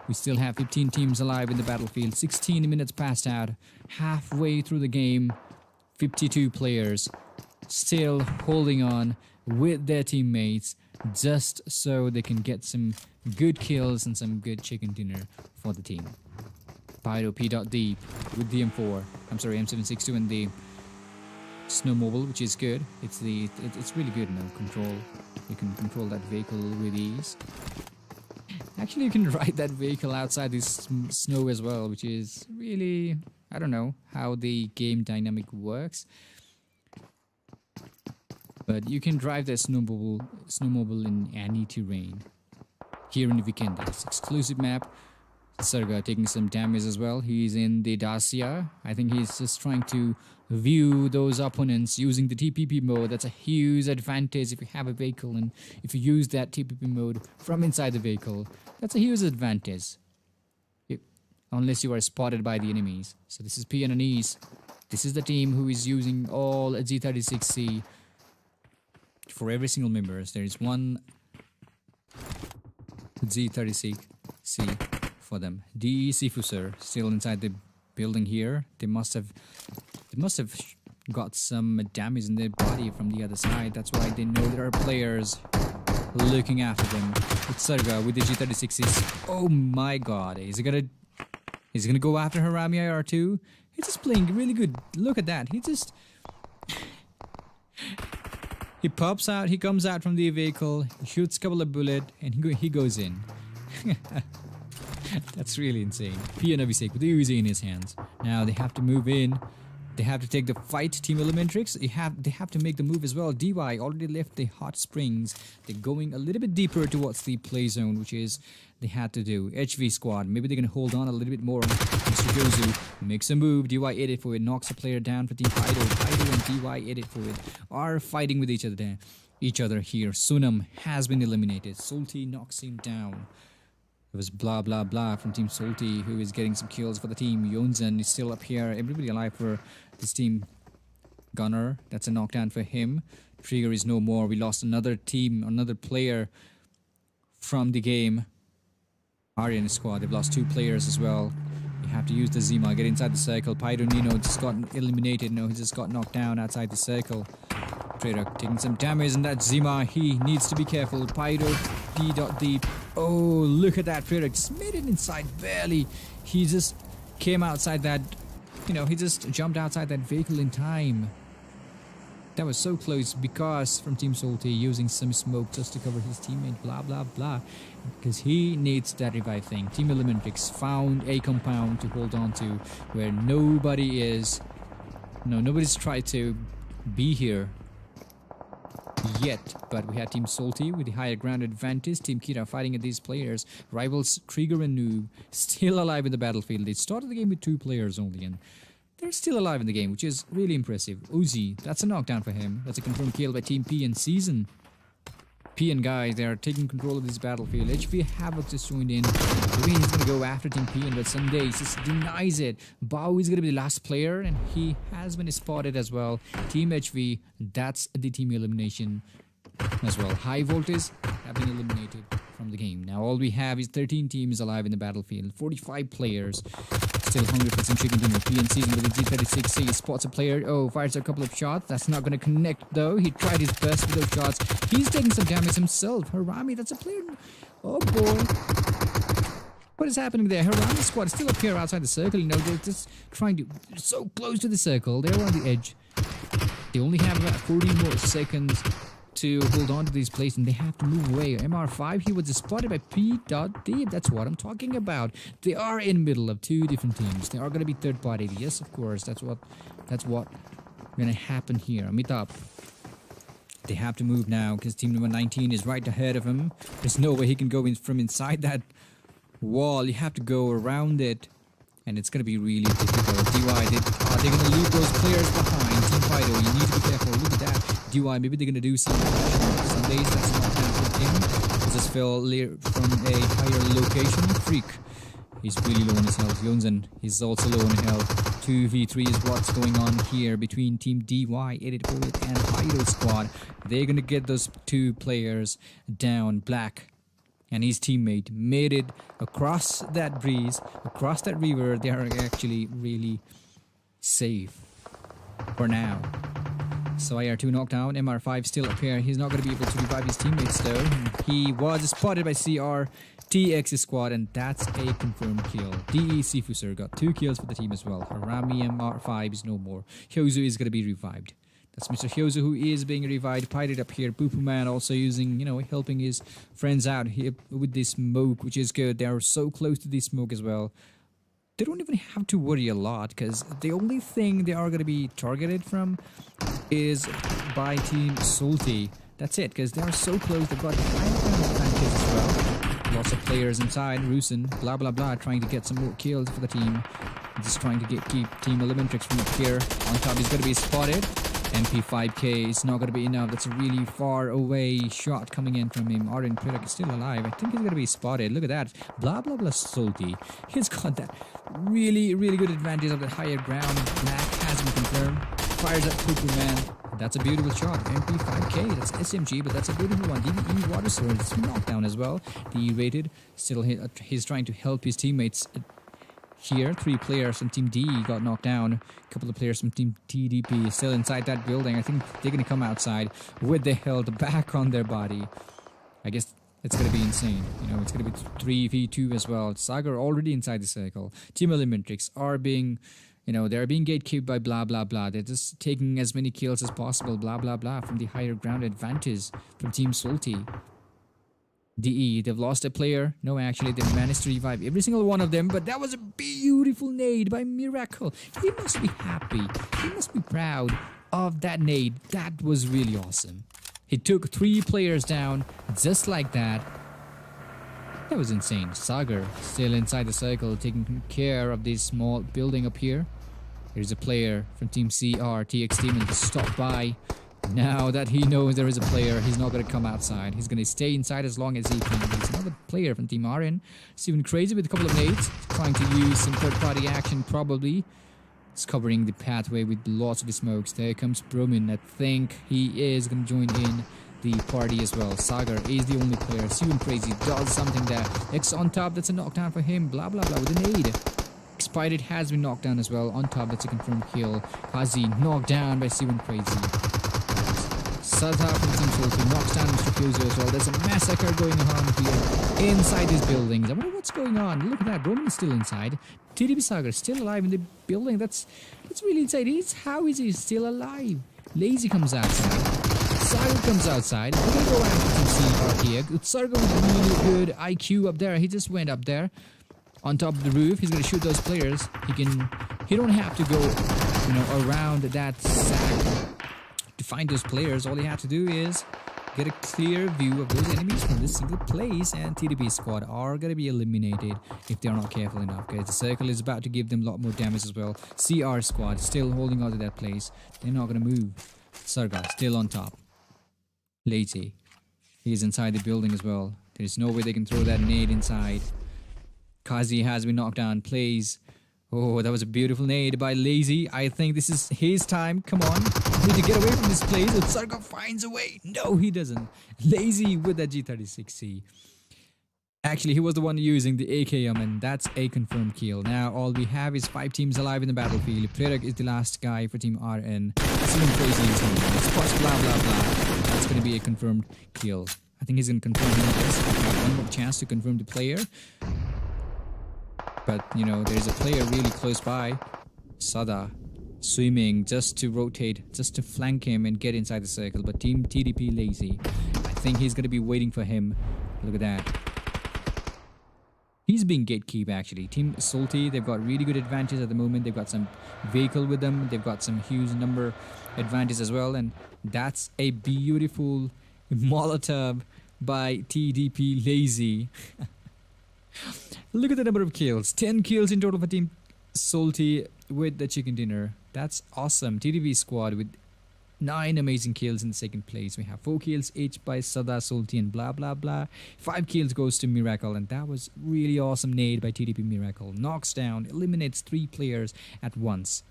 We still have 15 teams alive in the battlefield. 16 minutes passed out. Halfway through the game, 52 players still holding on with their teammates just so they can get some good kills and some good chicken dinner for the team. Pyro P.D with the M4. I'm sorry, M762 and the snowmobile, which is good. It's really good now. You can control that vehicle with ease. Actually, you can ride that vehicle outside this snow as well, which is really, I don't know how the game dynamic works. But you can drive that snowmobile in any terrain. Here in the weekend, it's exclusive map. Serga taking some damage as well. He's in the Dacia. I think he's just trying to view those opponents using the TPP mode. That's a huge advantage if you have a vehicle and if you use that TPP mode from inside the vehicle. That's a huge advantage. Unless you are spotted by the enemies. So this is P and Anise. This is the team who is using all G36C for every single member. There is one G36C for them. DE Sifuser still inside the building here. They must have got some damage in their body from the other side. That's why they know there are players looking after them. It's Serga with the G36C. Oh my god. Is he gonna go after Harami IR2? He's just playing really good. Look at that. He pops out, he comes out from the vehicle, shoots a couple of bullets, and he goes in. That's really insane. P and Avisek with the Uzi in his hands. Now they have to move in. They have to take the fight, Team Elementrix. They have to make the move as well. DY already left the hot springs. They're going a little bit deeper towards the play zone, which is they had to do. HV squad, maybe they're going to hold on a little bit more. Mr. Jozu makes a move. DY edit for it, knocks a player down for Team Fido. Fido and DY edit for it are fighting with each other here. Sunam has been eliminated. Salty knocks him down. It was blah blah blah from Team Salty, who is getting some kills for the team. Yonzen is still up here. Everybody alive for this team. Gunner, that's a knockdown for him. Trigger is no more. We lost another player from the game. Aryan squad, they've lost 2 players as well. You have to use the Zima, get inside the circle. Pyro Nino just got eliminated. No, he just got knocked down outside the circle. Trader taking some damage, and that Zima, he needs to be careful. Pyro D.deep. Oh, look at that. Trader just made it inside barely. He just came outside that, he just jumped outside that vehicle in time. That was so close because from Team Salty using some smoke just to cover his teammate, blah blah blah, because he needs that revive thing. Team Elementrix found a compound to hold on to where nobody is. No, nobody's tried to be here yet, but we had Team Salty with the higher ground advantage. Team Kira fighting at these players. Rivals Krieger and Noob still alive in the battlefield. They started the game with 2 players only, and they're still alive in the game, which is really impressive. Uzi, that's a knockdown for him. That's a confirmed kill by Team P and Season. P and guys, they are taking control of this battlefield. HV Havoc just joined in. Maybe he's going to go after Team P, but Sunday just denies it. Bao is going to be the last player, and he has been spotted as well. Team HV, that's the team elimination as well. High Voltage have been eliminated from the game. Now all we have is 13 teams alive in the battlefield. 45 players. Still hungry for some chicken dinner. P and Season with the G36C. He spots a player. Oh, fires a couple of shots. That's not going to connect though. He tried his best with those shots. He's taking some damage himself. Harami, that's a player. Oh boy. What is happening there? Harami squad is still up here outside the circle. They're just trying to... They're so close to the circle. They're on the edge. They only have about 40 more seconds to hold on to these places, and they have to move away. MR5, he was spotted by P.Deep. That's what I'm talking about. They are in the middle of 2 different teams. They are going to be third party. Yes, of course. That's what going to happen here. Amitabh. They have to move now because team number 19 is right ahead of him. There's no way he can go in from inside that wall. You have to go around it, and it's going to be really difficult. DY, are they going to leave those players behind? Team Fido, you need to be careful. Look at that. DY, maybe they're going to do some days. That's not happening. He just fell from a higher location. Freak. He's really low on his health. Yonzen is also low on health. 2v3 is what's going on here between Team DY, Edit Bullet, and Fido Squad. They're going to get those 2 players down. Black and his teammate made it across that breeze, across that river. They are actually really safe for now. So IR2 knocked down. MR5 still up here. He's not going to be able to revive his teammates though. He was spotted by CRTX squad, and that's a confirmed kill. DE Sifuser got 2 kills for the team as well. Harami MR5 is no more. Hyozu is going to be revived. That's Mr. Hyozu who is being revived. Pirate up here. Poo Man also using, helping his friends out here with this smoke, which is good. They are so close to this smoke as well. they don't even have to worry a lot because the only thing they are going to be targeted from is by Team Salty. That's it, because they are so close. They've got high advantage as well. Lots of players inside. Rusin, blah blah blah, trying to get some more kills for the team. Just trying to keep Team Eliminatrix from up here. On top, he's going to be spotted. MP5K is not going to be enough. That's a really far away shot coming in from him. Arden Pridak is still alive. I think he's going to be spotted. Look at that. Blah, blah, blah, Salty. He's got that really, really good advantage of the higher ground. Black has been confirmed. Fires at Premire. That's a beautiful shot. MP5K. That's SMG, but that's a beautiful one. DVE Water Sword. It's knockdown as well. D-rated. Still, he's trying to help his teammates here. 3 players from Team D got knocked down. A couple of players from Team TDP still inside that building. I think they're going to come outside with the health back on their body. I guess it's going to be insane. You know, it's going to be 3v2 as well. Sagar already inside the circle. Team Eliminatrix are being, you know, they're being gatekept by blah blah blah. They're just taking as many kills as possible, blah blah blah, from the higher ground advantage from Team Salty. DE, they've lost a player. No, actually, they managed to revive every single one of them. But that was a beautiful nade by Miracle. He must be happy. He must be proud of that nade. That was really awesome. He took 3 players down just like that. That was insane. Sagar still inside the circle, taking care of this small building up here. There's a player from Team CR, TX Demon, to stop by. Now that he knows there is a player, he's not going to come outside. He's going to stay inside as long as he can. There's another player from Team RN. Steven Crazy with a couple of nades. Trying to use some third-party action, probably. He's covering the pathway with lots of smokes. There comes Bromin. I think he is going to join in the party as well. Sagar is the only player. Steven Crazy does something there. X on top. That's a knockdown for him. Blah, blah, blah with a nade. Expired has been knocked down as well. On top, that's a confirmed kill. Kazi knocked down by Steven Crazy. Sada from Team Salty knocks down Mr. Fuso as well. There's a massacre going on here inside these buildings. I wonder what's going on. Look at that. Roman is still inside. TDP Sagar still alive in the building. That's really insane. How is he still alive? Lazy comes outside. Sagar comes outside. We're going to go after Team CR here. Utsarga with really good IQ up there. He just went up there on top of the roof. He's going to shoot those players. He don't have to go, you know, around that sack to find those players. All you have to do is get a clear view of those enemies from this single place, and TDP squad are going to be eliminated if they're not careful enough, guys. The circle is about to give them a lot more damage as well. CR squad still holding on to that place. They're not going to move. Sarga still on top. Lazy, he's inside the building as well. There's no way they can throw that nade inside. Kazi has been knocked down. Plays. Oh, that was a beautiful nade by Lazy. I think this is his time. Come on. Need to get away from this place. And Sarga finds a way. No, he doesn't. Lazy with that G36C. Actually, he was the one using the AKM, and that's a confirmed kill. Now, all we have is 5 teams alive in the battlefield. Predak is the last guy for Team RN. Steven Crazy is spots, blah, blah, blah. That's going to be a confirmed kill. I think he's going to confirm this. One more chance to confirm the player. But, you know, there's a player really close by. Sada swimming just to rotate, just to flank him and get inside the circle. But Team TDP Lazy, I think he's going to be waiting for him. Look at that. He's being gatekeep actually. Team Salty, they've got really good advantage at the moment. They've got some vehicle with them. They've got some huge number advantage as well. And that's a beautiful Molotov by TDP Lazy. Look at the number of kills. 10 kills in total for Team Salty with the chicken dinner. That's awesome. TDP squad with 9 amazing kills in the second place. We have 4 kills each by Sada, Salty, and blah blah blah. 5 kills goes to Miracle, and that was really awesome nade by TDP Miracle. Knocks down, eliminates 3 players at once.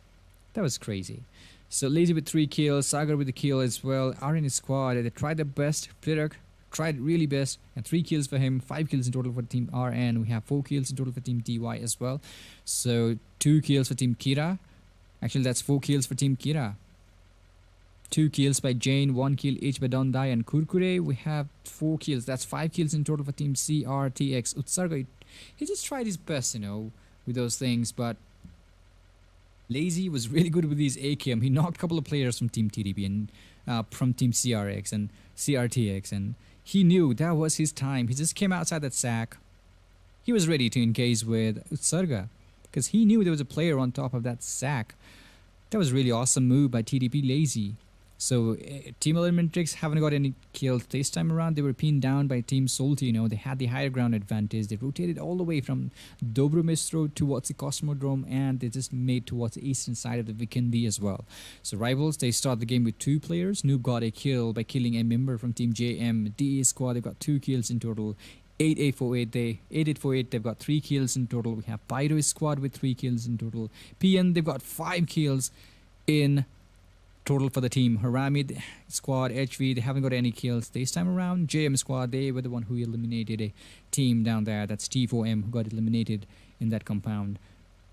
That was crazy. So Lazy with 3 kills, Sagar with the kill as well. RN squad, they tried their best. Predak tried really best, and 3 kills for him. 5 kills in total for Team RN. We have 4 kills in total for Team DY as well. So 2 kills for Team Kira. Actually, that's 4 kills for Team Kira. 2 kills by Jane, 1 kill each by Dondai and Kurkure. We have 4 kills. That's 5 kills in total for Team CRTX. Utsarga, he just tried his best, you know, with those things, but Lazy was really good with his AKM. He knocked a couple of players from Team TDP and from Team CRX and CRTX, and he knew that was his time. He just came outside that sack. He was ready to engage with Utsarga. because he knew there was a player on top of that sack. That was a really awesome move by TDP Lazy. So Team Eliminatrix haven't got any kills this time around. They were pinned down by Team Salty. You know, they had the higher ground advantage. They rotated all the way from Dobromistro towards the Cosmodrome, and they just made towards the eastern side of the Vikendi as well. So Rivals, they start the game with 2 players. Noob got a kill by killing a member from Team JM. DA squad, they've got 2 kills in total. 8848, they've got 3 kills in total. We have Pyro squad with 3 kills in total. PN, they've got 5 kills in total for the team. Haramid squad, HV, they haven't got any kills this time around. JM squad, they were the one who eliminated a team down there. That's T4M who got eliminated in that compound.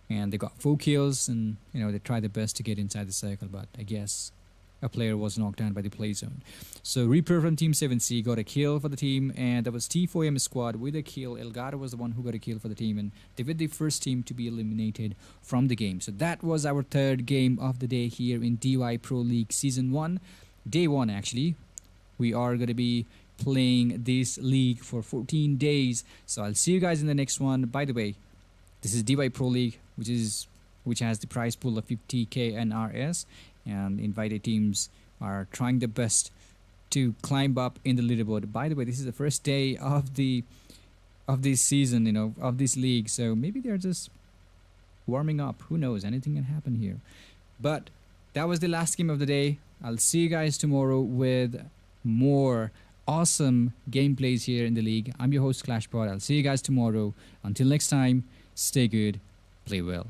And they got 4 kills, and you know, they tried their best to get inside the circle, but I guess a player was knocked down by the play zone. So Reaper from Team 7C got a kill for the team, and that was T4M squad with a kill. Elgato was the one who got a kill for the team, and they were the first team to be eliminated from the game. So that was our 3rd game of the day here in DY Pro League Season 1. Day 1 actually. We are going to be playing this league for 14 days. So I'll see you guys in the next one. By the way, this is DY Pro League, which has the prize pool of 50k NRS, and invited teams are trying their best to climb up in the leaderboard. By the way, this is the first day of this season, you know, of this league, so maybe they're just warming up. Who knows? Anything can happen here. But that was the last game of the day. I'll see you guys tomorrow with more awesome gameplays here in the league. I'm your host, ClashPod. I'll see you guys tomorrow. Until next time, stay good, play well.